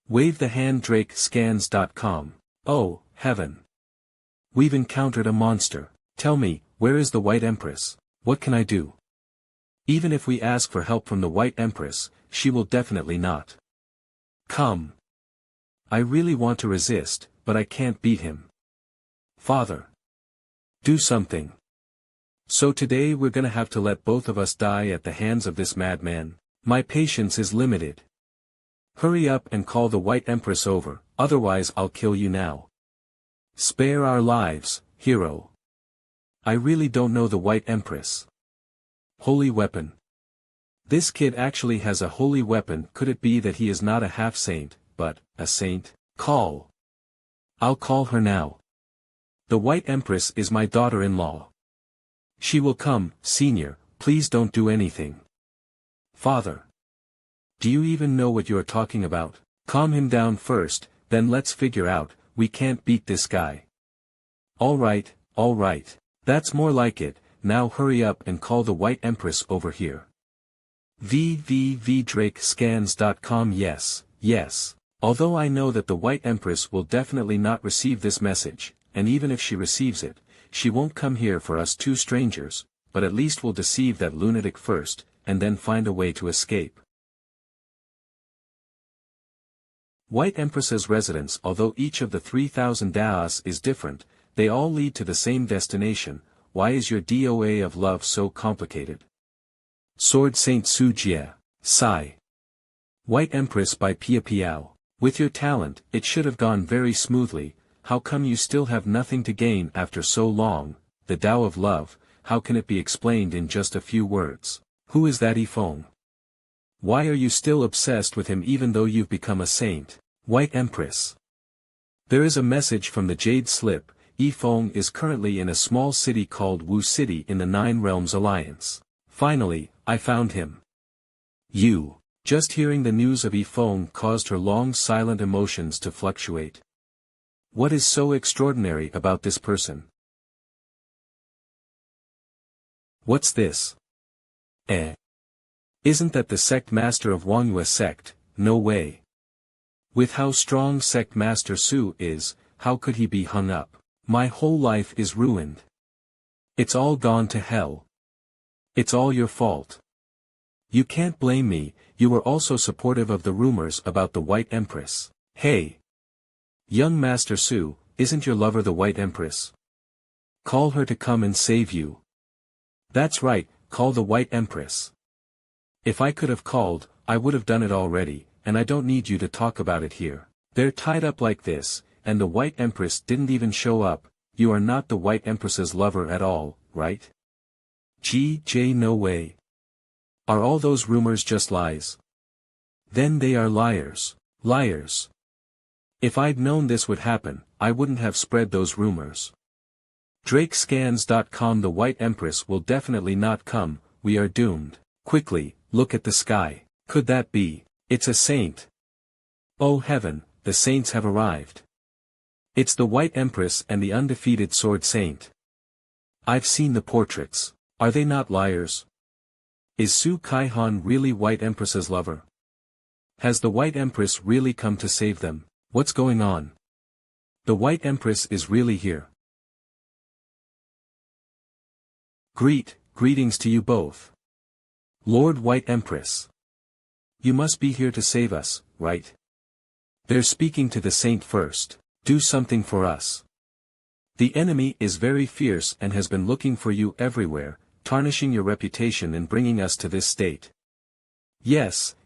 Wave the hand. Drakescans.com. Oh, heaven. We've encountered a monster. Tell me, where is the White Empress? What can I do? Even if we ask for help from the White Empress, she will definitely not come. I really want to resist, but I can't beat him. Father. Do something. So today we're gonna have to let both of us die at the hands of this madman. My patience is limited. Hurry up and call the White Empress over, otherwise I'll kill you now. Spare our lives, hero. I really don't know the White Empress. Holy weapon. This kid actually has a holy weapon. Could it be that he is not a half-saint, but a saint? Call. I'll call her now. The White Empress is my daughter-in-law. She will come, senior, please don't do anything. Father. Do you even know what you're talking about? Calm him down first, then let's figure out, we can't beat this guy. Alright, that's more like it, now hurry up and call the White Empress over here. Drakescans.com. Yes. Although I know that the White Empress will definitely not receive this message, and even if she receives it, she won't come here for us two strangers, but at least we'll deceive that lunatic first, and then find a way to escape. White Empress's residence. Although each of the 3,000 daos is different, they all lead to the same destination. Why is your DOA of love so complicated? Sword Saint Sujie. Sigh. White Empress by Pia Piao. With your talent, it should have gone very smoothly. How come you still have nothing to gain after so long? The Tao of love, how can it be explained in just a few words? Who is that Yifeng? Why are you still obsessed with him even though you've become a saint? White Empress. There is a message from the Jade Slip. Yifeng is currently in a small city called Wu City in the Nine Realms Alliance. Finally, I found him. You. Just hearing the news of Yifeng caused her long silent emotions to fluctuate. What is so extraordinary about this person? What's this? Isn't that the sect master of MANHWA sect? No way. With how strong sect master Su is, how could he be hung up? My whole life is ruined. It's all gone to hell. It's all your fault. You can't blame me, you were also supportive of the rumors about the White Empress. Hey! Young Master Su, isn't your lover the White Empress? Call her to come and save you. That's right, call the White Empress. If I could have called, I would have done it already, and I don't need you to talk about it here. They're tied up like this, and the White Empress didn't even show up. You are not the White Empress's lover at all, right? No way. Are all those rumors just lies? Then they are liars. Liars. If I'd known this would happen, I wouldn't have spread those rumors. Drakescans.com. The White Empress will definitely not come, we are doomed. Quickly, look at the sky. Could that be? It's a saint. Oh heaven, the saints have arrived. It's the White Empress and the undefeated Sword Saint. I've seen the portraits. Are they not liars? Is Su Kaihan really White Empress's lover? Has the White Empress really come to save them? What's going on? The White Empress is really here. Greetings to you both. Lord White Empress. You must be here to save us, right? They're speaking to the saint first. Do something for us. The enemy is very fierce and has been looking for you everywhere, tarnishing your reputation and bringing us to this state. Yes,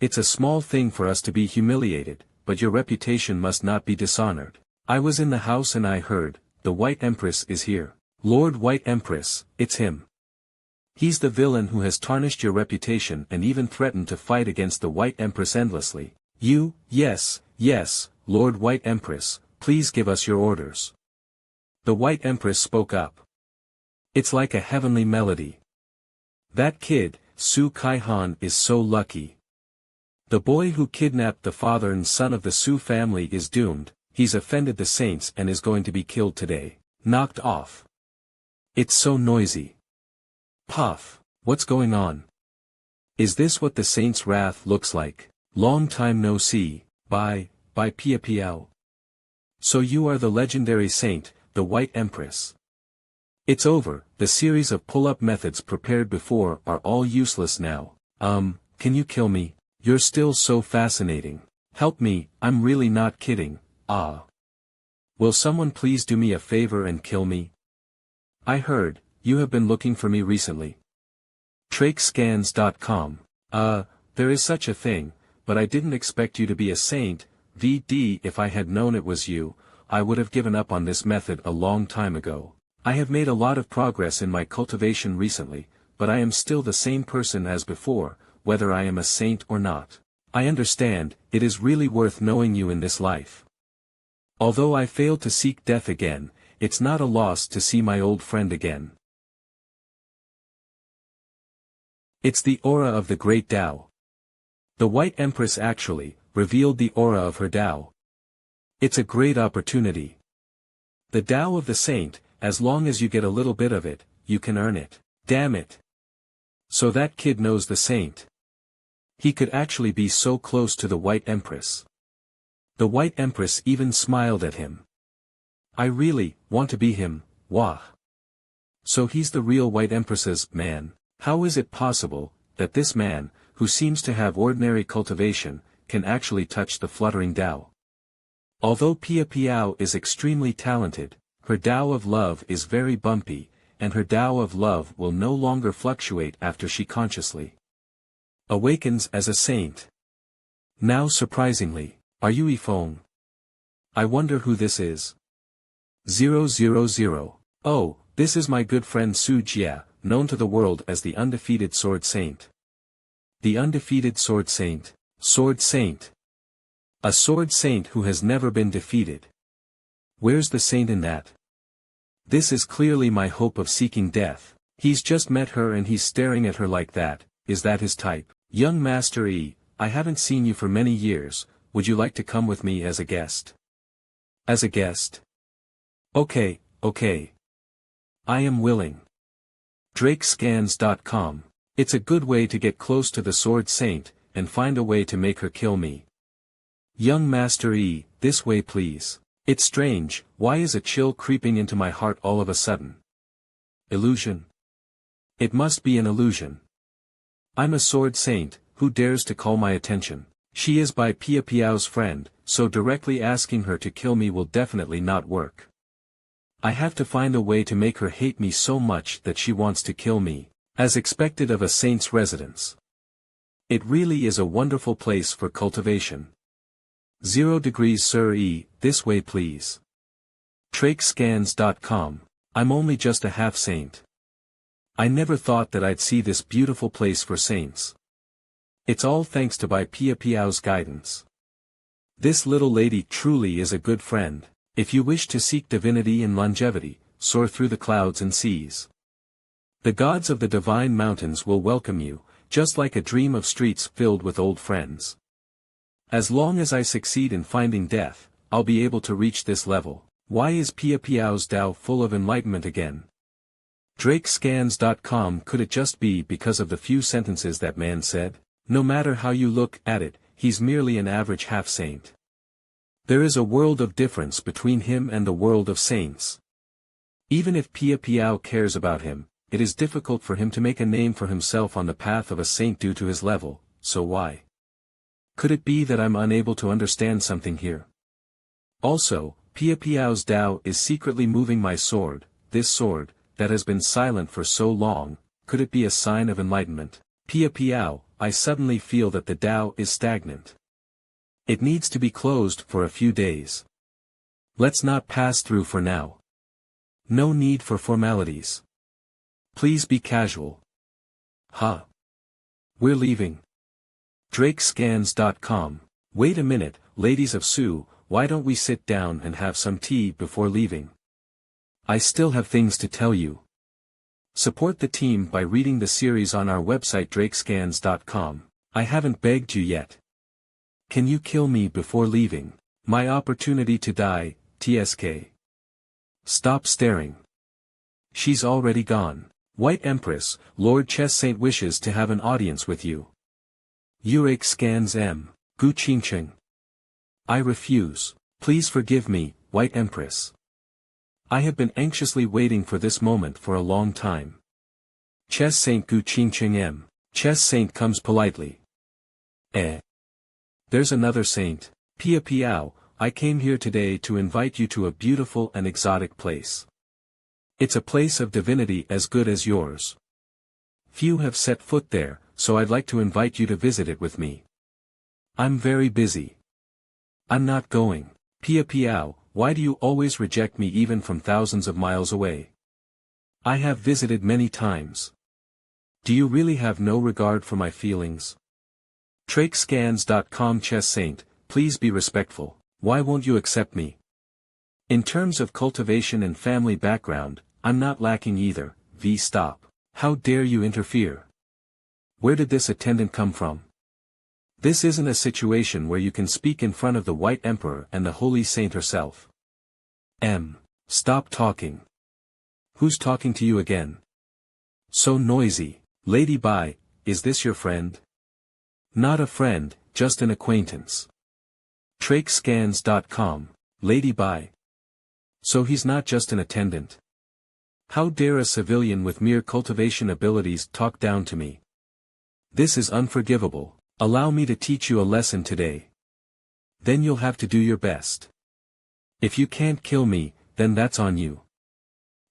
it's a small thing for us to be humiliated, but your reputation must not be dishonored. I was in the house and I heard, the White Empress is here. Lord White Empress, it's him. He's the villain who has tarnished your reputation and even threatened to fight against the White Empress endlessly. Yes, Lord White Empress, please give us your orders. The White Empress spoke up. It's like a heavenly melody. That kid, Su Kaihan, is so lucky. The boy who kidnapped the father and son of the Su family is doomed, he's offended the saints and is going to be killed today. Knocked off. It's so noisy. Puff, what's going on? Is this what the saint's wrath looks like? Long time no see, by Pia. So you are the legendary saint, the White Empress. It's over, the series of pull-up methods prepared before are all useless now. Can you kill me? You're still so fascinating. Help me, I'm really not kidding, Will someone please do me a favor and kill me? I heard, you have been looking for me recently. Trakescans.com. There is such a thing, but I didn't expect you to be a saint. If I had known it was you, I would have given up on this method a long time ago. I have made a lot of progress in my cultivation recently, but I am still the same person as before, whether I am a saint or not. I understand, it is really worth knowing you in this life. Although I failed to seek death again, it's not a loss to see my old friend again. It's the aura of the great Tao. The White Empress actually revealed the aura of her Tao. It's a great opportunity. The Tao of the saint, as long as you get a little bit of it, you can earn it. Damn it. So that kid knows the saint. He could actually be so close to the White Empress. The White Empress even smiled at him. I really want to be him, wah. So he's the real White Empress's man. How is it possible that this man, who seems to have ordinary cultivation, can actually touch the fluttering Tao? Although Pia Piao is extremely talented, her Tao of love is very bumpy, and her Tao of love will no longer fluctuate after she consciously awakens as a saint. Now surprisingly, are you Yifeng? I wonder who this is. 000. Oh, this is my good friend Su Jia, known to the world as the undefeated Sword Saint. The undefeated Sword Saint. Sword Saint. A Sword Saint who has never been defeated. Where's the saint in that? This is clearly my hope of seeking death. He's just met her and he's staring at her like that. Is that his type? Young Master I haven't seen you for many years, would you like to come with me as a guest? As a guest? Okay, okay. I am willing. Drakescans.com. It's a good way to get close to the Sword Saint, and find a way to make her kill me. Young Master E, this way please. It's strange, why is a chill creeping into my heart all of a sudden? Illusion? It must be an illusion. I'm a Sword Saint, who dares to call my attention? She is by Pia Piao's friend, so directly asking her to kill me will definitely not work. I have to find a way to make her hate me so much that she wants to kill me, as expected of a saint's residence. It really is a wonderful place for cultivation. 0 degrees Sir E, this way please. Drakescans.com. I'm only just a half-saint. I never thought that I'd see this beautiful place for saints. It's all thanks to Bai Pia Piao's guidance. This little lady truly is a good friend. If you wish to seek divinity and longevity, soar through the clouds and seas. The gods of the divine mountains will welcome you, just like a dream of streets filled with old friends. As long as I succeed in finding death, I'll be able to reach this level. Why is Pia Piao's Tao full of enlightenment again? Drakescans.com. Could it just be because of the few sentences that man said? No matter how you look at it, he's merely an average half-saint. There is a world of difference between him and the world of saints. Even if Pia Piao cares about him, it is difficult for him to make a name for himself on the path of a saint due to his level, so why? Could it be that I'm unable to understand something here? Also, Pia Piao's Tao is secretly moving my sword, this sword, that has been silent for so long. Could it be a sign of enlightenment? Pia Piao, I suddenly feel that the Tao is stagnant. It needs to be closed for a few days. Let's not pass through for now. No need for formalities. Please be casual. Huh. We're leaving. Drakescans.com. Wait a minute, ladies of Su, why don't we sit down and have some tea before leaving? I still have things to tell you. Support the team by reading the series on our website drakescans.com. I haven't begged you yet. Can you kill me before leaving? My opportunity to die, TSK. Stop staring. She's already gone. White Empress, Lord Chess Saint wishes to have an audience with you. Urake scans M. Gu Qingcheng. I refuse. Please forgive me, White Empress. I have been anxiously waiting for this moment for a long time. Chess Saint Gu Qingcheng M. Chess Saint comes politely. There's another saint. Pia Piao, I came here today to invite you to a beautiful and exotic place. It's a place of divinity as good as yours. Few have set foot there, so I'd like to invite you to visit it with me. I'm very busy. I'm not going. Pia Piao, why do you always reject me even from thousands of miles away? I have visited many times. Do you really have no regard for my feelings? Drakescans.com. Chess Saint, please be respectful. Why won't you accept me? In terms of cultivation and family background, I'm not lacking either. Stop. How dare you interfere? Where did this attendant come from? This isn't a situation where you can speak in front of the White Emperor and the Holy Saint herself. Stop talking. Who's talking to you again? So noisy. Lady Bai, is this your friend? Not a friend, just an acquaintance. Drakescans.com. Lady Bai. So he's not just an attendant. How dare a civilian with mere cultivation abilities talk down to me? This is unforgivable. Allow me to teach you a lesson today. Then you'll have to do your best. If you can't kill me, then that's on you.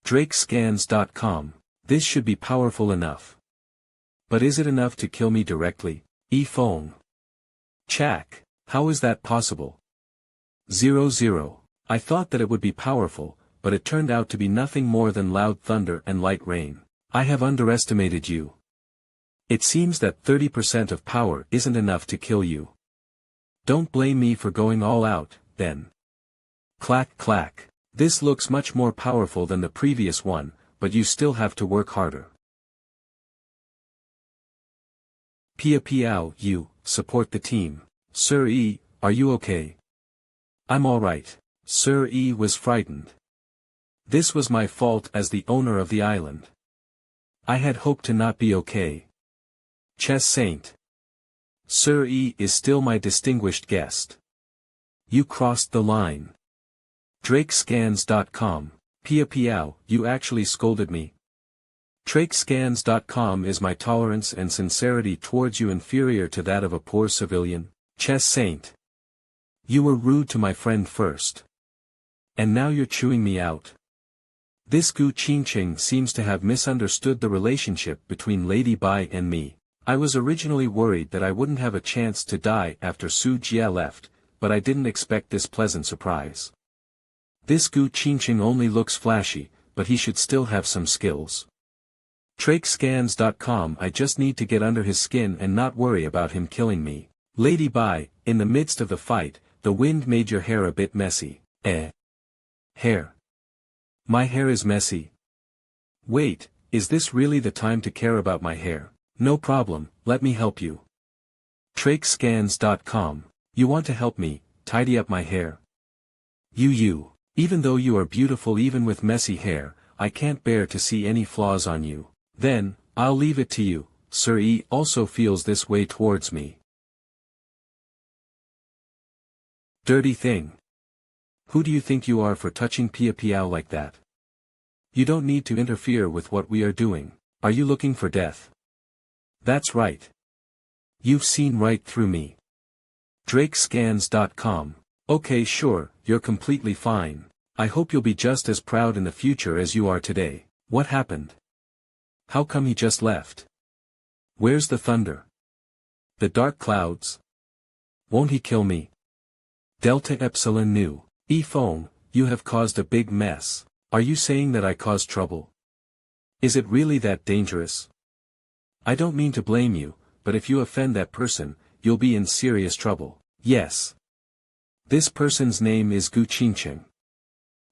Drakescans.com. This should be powerful enough. But is it enough to kill me directly? Fong. Chak. How is that possible? 00. I thought that it would be powerful, but it turned out to be nothing more than loud thunder and light rain. I have underestimated you. It seems that 30% of power isn't enough to kill you. Don't blame me for going all out, then. Clack clack. This looks much more powerful than the previous one, but you still have to work harder. Pia Piao, you, support the team. Sir E, are you okay? I'm alright. Sir E was frightened. This was my fault as the owner of the island. I had hoped to not be okay. Chess Saint. Sir E is still my distinguished guest. You crossed the line. Drakescans.com. Pia Piao, you actually scolded me. Drakescans.com. Is my tolerance and sincerity towards you inferior to that of a poor civilian? Chess Saint. You were rude to my friend first. And now you're chewing me out. This Gu Qingqing seems to have misunderstood the relationship between Lady Bai and me. I was originally worried that I wouldn't have a chance to die after Su Jia left, but I didn't expect this pleasant surprise. This Gu Qingqing only looks flashy, but he should still have some skills. Drakescans.com. I just need to get under his skin and not worry about him killing me. Lady Bai, in the midst of the fight, the wind made your hair a bit messy. Hair. My hair is messy. Wait, is this really the time to care about my hair? No problem, let me help you. Drakescans.com. You want to help me, tidy up my hair? Even though you are beautiful even with messy hair, I can't bear to see any flaws on you. Then, I'll leave it to you. Sir E also feels this way towards me. Dirty thing. Who do you think you are for touching Pia Piao like that? You don't need to interfere with what we are doing. Are you looking for death? That's right. You've seen right through me. Drakescans.com. Okay, sure, you're completely fine. I hope you'll be just as proud in the future as you are today. What happened? How come he just left? Where's the thunder? The dark clouds? Won't he kill me? Delta Epsilon Nu. Phone, you have caused a big mess. Are you saying that I caused trouble? Is it really that dangerous? I don't mean to blame you, but if you offend that person, you'll be in serious trouble. Yes. This person's name is Gu Qingqing.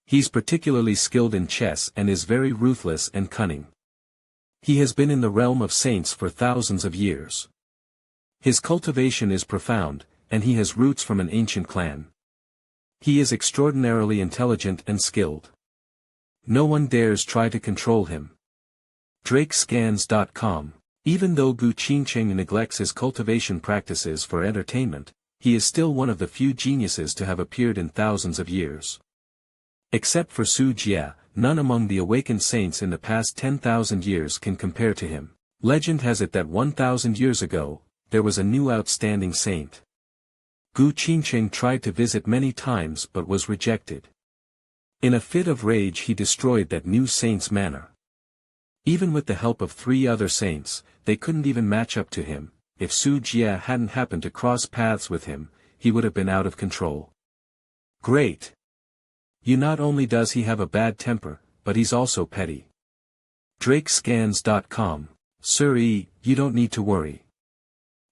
He's particularly skilled in chess and is very ruthless and cunning. He has been in the realm of saints for thousands of years. His cultivation is profound, and he has roots from an ancient clan. He is extraordinarily intelligent and skilled. No one dares try to control him. Drakescans.com. Even though Gu Qingqing neglects his cultivation practices for entertainment, he is still one of the few geniuses to have appeared in thousands of years. Except for Su Jia, none among the awakened saints in the past 10,000 years can compare to him. Legend has it that 1,000 years ago, there was a new outstanding saint. Gu Qingqing tried to visit many times but was rejected. In a fit of rage he destroyed that new saint's manor. Even with the help of 3 other saints, they couldn't even match up to him. If Su Jia hadn't happened to cross paths with him, he would have been out of control. Great! Not only does he have a bad temper, but he's also petty. Drakescans.com. Sir E, you don't need to worry.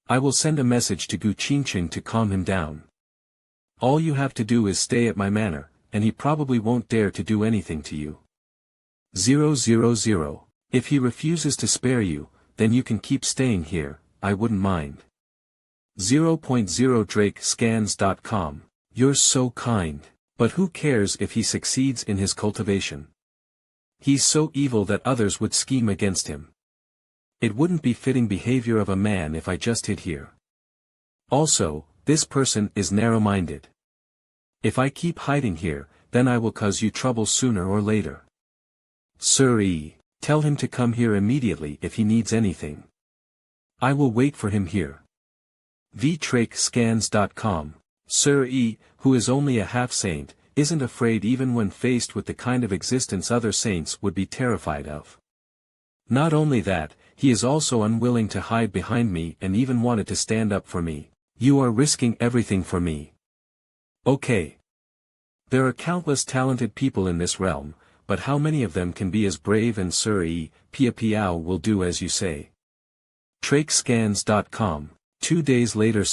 I will send a message to Gu Qingqing to calm him down. All you have to do is stay at my manor, and he probably won't dare to do anything to you. 000. If he refuses to spare you, then you can keep staying here, I wouldn't mind. 0.0 Drakescans.com. You're so kind. But who cares if he succeeds in his cultivation? He's so evil that others would scheme against him. It wouldn't be fitting behavior of a man if I just hid here. Also, this person is narrow-minded. If I keep hiding here, then I will cause you trouble sooner or later. Sir E, tell him to come here immediately if he needs anything. I will wait for him here. Drakescans.com. Sir E, who is only a half-saint, isn't afraid even when faced with the kind of existence other saints would be terrified of. Not only that, he is also unwilling to hide behind me and even wanted to stand up for me. You are risking everything for me. Okay. There are countless talented people in this realm, but how many of them can be as brave? And Sir E, Pia Piao will do as you say. Drakescans.com. 2 days later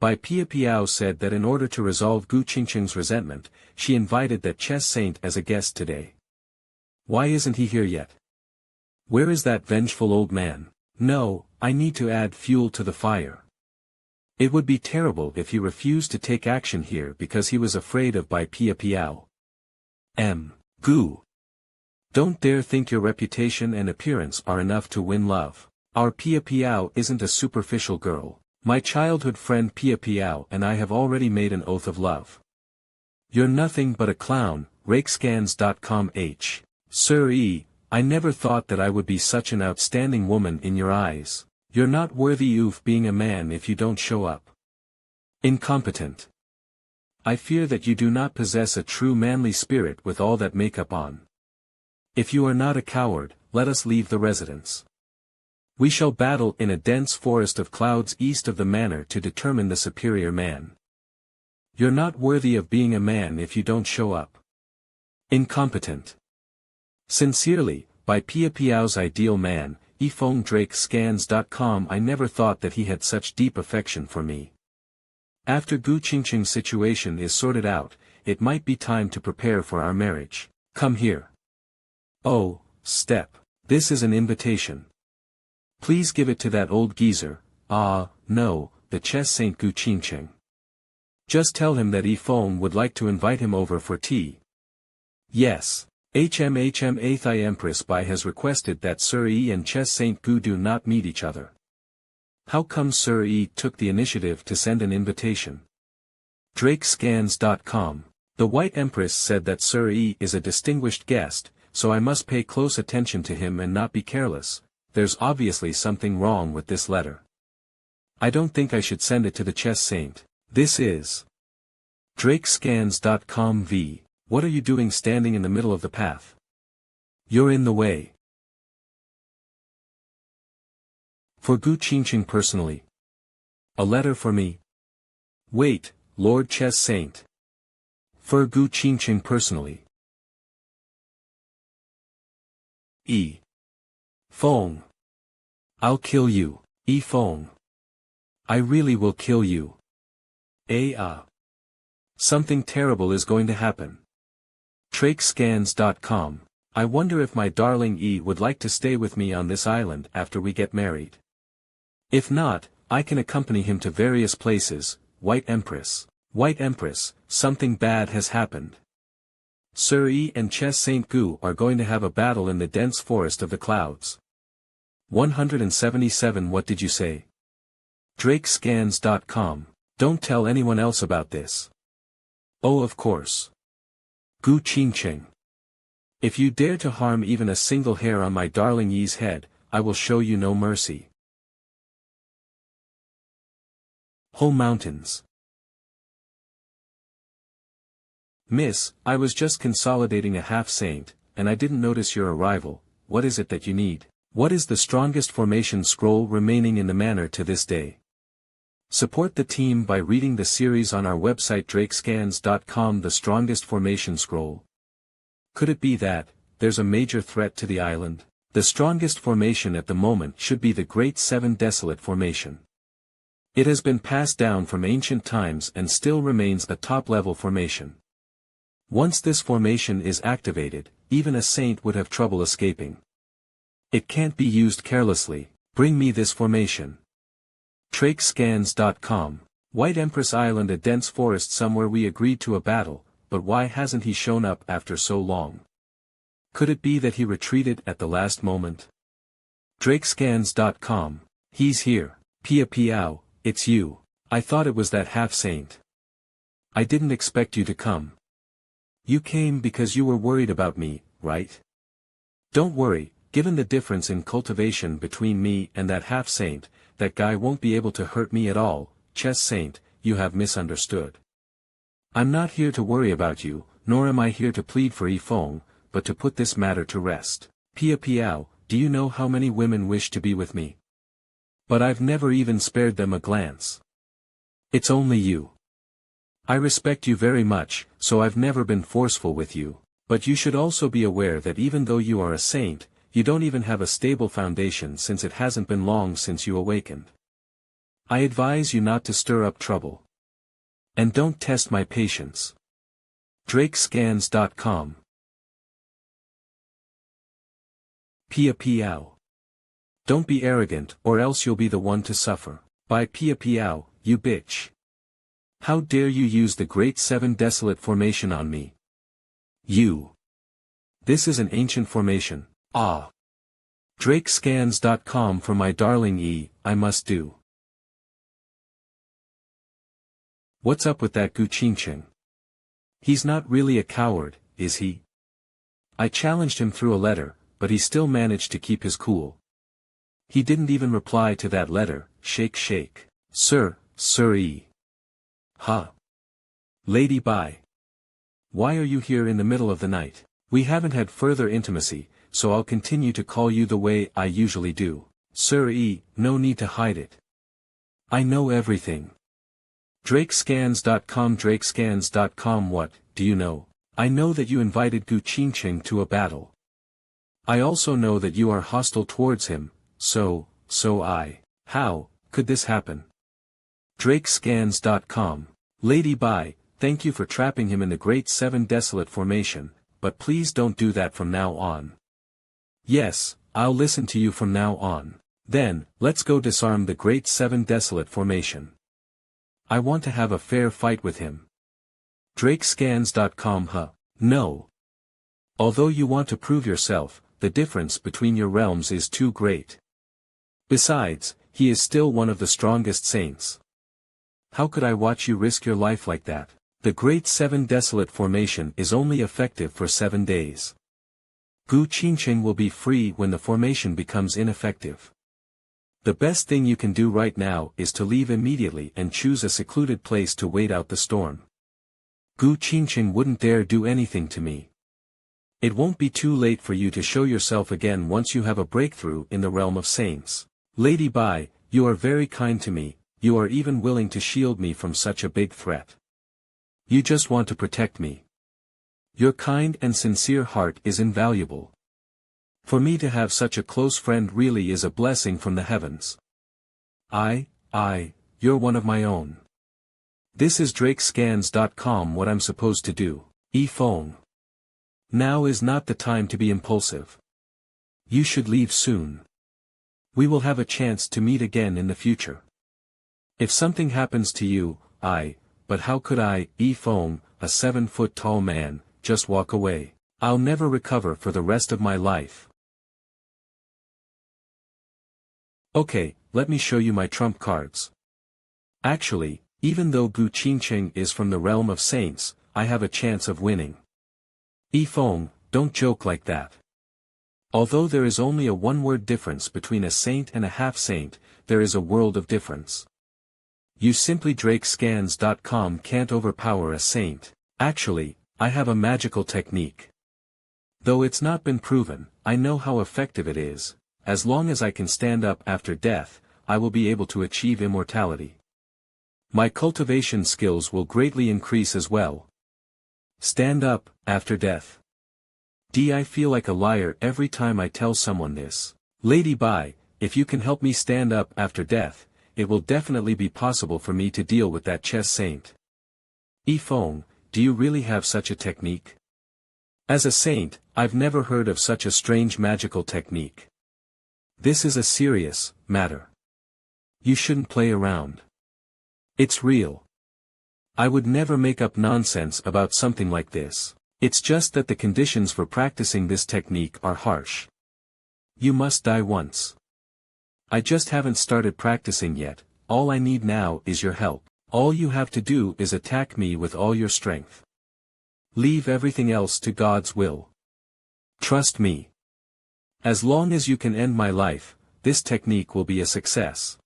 Bai Pia Piao said that in order to resolve Gu Qingqing's resentment, she invited that chess saint as a guest today. Why isn't he here yet? Where is that vengeful old man? No, I need to add fuel to the fire. It would be terrible if he refused to take action here because he was afraid of Bai Pia Piao. Goo. Don't dare think your reputation and appearance are enough to win love. Our Pia Piao isn't a superficial girl. My childhood friend Pia Piao and I have already made an oath of love. You're nothing but a clown, rakescans.com. Sir E, I never thought that I would be such an outstanding woman in your eyes. You're not worthy of being a man if you don't show up. Incompetent. I fear that you do not possess a true manly spirit with all that makeup on. If you are not a coward, let us leave the residence. We shall battle in a dense forest of clouds east of the manor to determine the superior man. You're not worthy of being a man if you don't show up. Incompetent. Sincerely, by Pia Piao's ideal man, drakescans.com. I never thought that he had such deep affection for me. After Gu Qingqing's situation is sorted out, it might be time to prepare for our marriage. Come here. Oh, step. This is an invitation. Please give it to that old geezer. No, the chess saint Gu Qingqing. Just tell him that Yifeng would like to invite him over for tea. Yes. Athai Empress Bai has requested that Sir Yi and Chess Saint Gu do not meet each other. How come Sir Yi took the initiative to send an invitation? Drakescans.com. The White Empress said that Sir Yi is a distinguished guest, so I must pay close attention to him and not be careless. There's obviously something wrong with this letter. I don't think I should send it to the Chess Saint. This is Drakescans.com. v. What are you doing standing in the middle of the path? You're in the way. For Gu Qingqing personally. A letter for me. Wait, Lord Chess Saint. For Gu Qingqing personally. Feng. I'll kill you, Feng. I really will kill you. Something terrible is going to happen. Trakescans.com. I wonder if my darling E would like to stay with me on this island after we get married. If not, I can accompany him to various places. White Empress. White Empress, something bad has happened. Sir E and Chess Saint Gu are going to have a battle in the dense forest of the clouds. 177. What did you say? Drakescans.com. Don't tell anyone else about this. Oh, of course. Gu Qingqing. If you dare to harm even a single hair on my darling Yi's head, I will show you no mercy. Whole mountains. Miss, I was just consolidating a half-saint, and I didn't notice your arrival. What is it that you need? What is the strongest formation scroll remaining in the manor to this day? Support the team by reading the series on our website drakescans.com. The strongest formation scroll. Could it be that there's a major threat to the island? The strongest formation at the moment should be the Great Seven Desolate Formation. It has been passed down from ancient times and still remains a top-level formation. Once this formation is activated, even a saint would have trouble escaping. It can't be used carelessly. Bring me this formation. Trakescans.com. White Empress Island, a dense forest somewhere. We agreed to a battle, but why hasn't he shown up after so long? Could it be that he retreated at the last moment? Drakescans.com. He's here. Pia Piao, it's you. I thought it was that half-saint. I didn't expect you to come. You came because you were worried about me, right? Don't worry, given the difference in cultivation between me and that half-saint, that guy won't be able to hurt me at all. Chess Saint, you have misunderstood. I'm not here to worry about you, nor am I here to plead for Yifeng, but to put this matter to rest. Pia Piao, do you know how many women wish to be with me? But I've never even spared them a glance. It's only you. I respect you very much, so I've never been forceful with you, but you should also be aware that even though you are a saint, you don't even have a stable foundation since it hasn't been long since you awakened. I advise you not to stir up trouble. And don't test my patience. Drakescans.com. Pia Piao. Don't be arrogant, or else you'll be the one to suffer. By Pia Piao, you bitch. How dare you use the Great Seven Desolate formation on me? You. This is an ancient formation, ah. Drakescans.com for my darling E, I must do. What's up with that Gu Qingqing? He's not really a coward, is he? I challenged him through a letter, but he still managed to keep his cool. He didn't even reply to that letter, shake. Sir E. Huh. Lady bye. Why are you here in the middle of the night? We haven't had further intimacy, so I'll continue to call you the way I usually do. Sir E, no need to hide it. I know everything. Drakescans.com what, do you know? I know that you invited Gu Qingqing to a battle. I also know that you are hostile towards him, so how could this happen? Drakescans.com. Lady bye, thank you for trapping him in the Great Seven Desolate formation, but please don't do that from now on. Yes, I'll listen to you from now on. Then, let's go disarm the Great Seven Desolate formation. I want to have a fair fight with him. Drakescans.com huh? No. Although you want to prove yourself, the difference between your realms is too great. Besides, he is still one of the strongest saints. How could I watch you risk your life like that? The Great Seven Desolate formation is only effective for 7 days. Gu Qingqing will be free when the formation becomes ineffective. The best thing you can do right now is to leave immediately and choose a secluded place to wait out the storm. Gu Qingqing wouldn't dare do anything to me. It won't be too late for you to show yourself again once you have a breakthrough in the realm of saints. Lady bye, you are very kind to me, you are even willing to shield me from such a big threat. You just want to protect me. Your kind and sincere heart is invaluable. For me to have such a close friend really is a blessing from the heavens. You're one of my own. This is Drakescans.com what I'm supposed to do, Feng. Now is not the time to be impulsive. You should leave soon. We will have a chance to meet again in the future. If something happens to you, but how could I, Feng, a 7-foot-tall man, just walk away? I'll never recover for the rest of my life. Okay, let me show you my trump cards. Actually, even though Gu Qingqing is from the realm of saints, I have a chance of winning. Feng, don't joke like that. Although there is only a one-word difference between a saint and a half-saint, there is a world of difference. You simply Drakescans.com can't overpower a saint. Actually, I have a magical technique. Though it's not been proven, I know how effective it is. As long as I can stand up after death, I will be able to achieve immortality. My cultivation skills will greatly increase as well. Stand up, after death. I feel like a liar every time I tell someone this. Lady bye, if you can help me stand up after death, it will definitely be possible for me to deal with that chess saint. Feng, do you really have such a technique? As a saint, I've never heard of such a strange magical technique. This is a serious matter. You shouldn't play around. It's real. I would never make up nonsense about something like this. It's just that the conditions for practicing this technique are harsh. You must die once. I just haven't started practicing yet, all I need now is your help. All you have to do is attack me with all your strength. Leave everything else to God's will. Trust me. As long as you can end my life, this technique will be a success.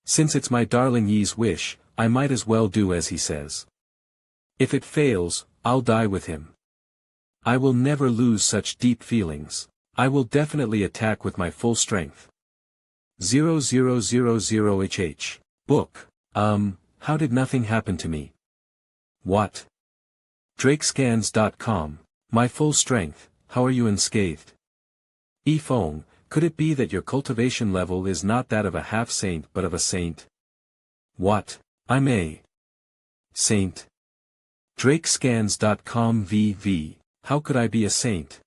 Since it's my darling Yi's wish, I might as well do as he says. If it fails, I'll die with him. I will never lose such deep feelings. I will definitely attack with my full strength. 0000HH. Book. How did nothing happen to me? What? Drakescans.com. My full strength, how are you unscathed? Feng, could it be that your cultivation level is not that of a half-saint but of a saint? What? I'm a saint. Drakescans.com VV. How could I be a saint?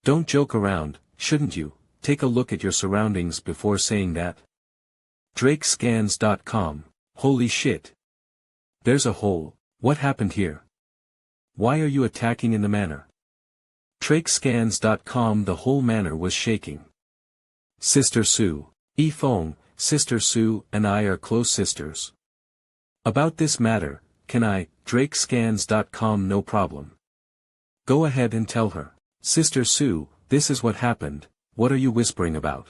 Don't joke around, shouldn't you? Take a look at your surroundings before saying that. drakescans.com, holy shit. There's a hole, what happened here? Why are you attacking in the manor? Drakescans.com. The whole manor was shaking. Sister Sue, Fong, Sister Sue and I are close sisters. About this matter, can I, drakescans.com? No problem. Go ahead and tell her. Sister Sue, this is what happened, what are you whispering about?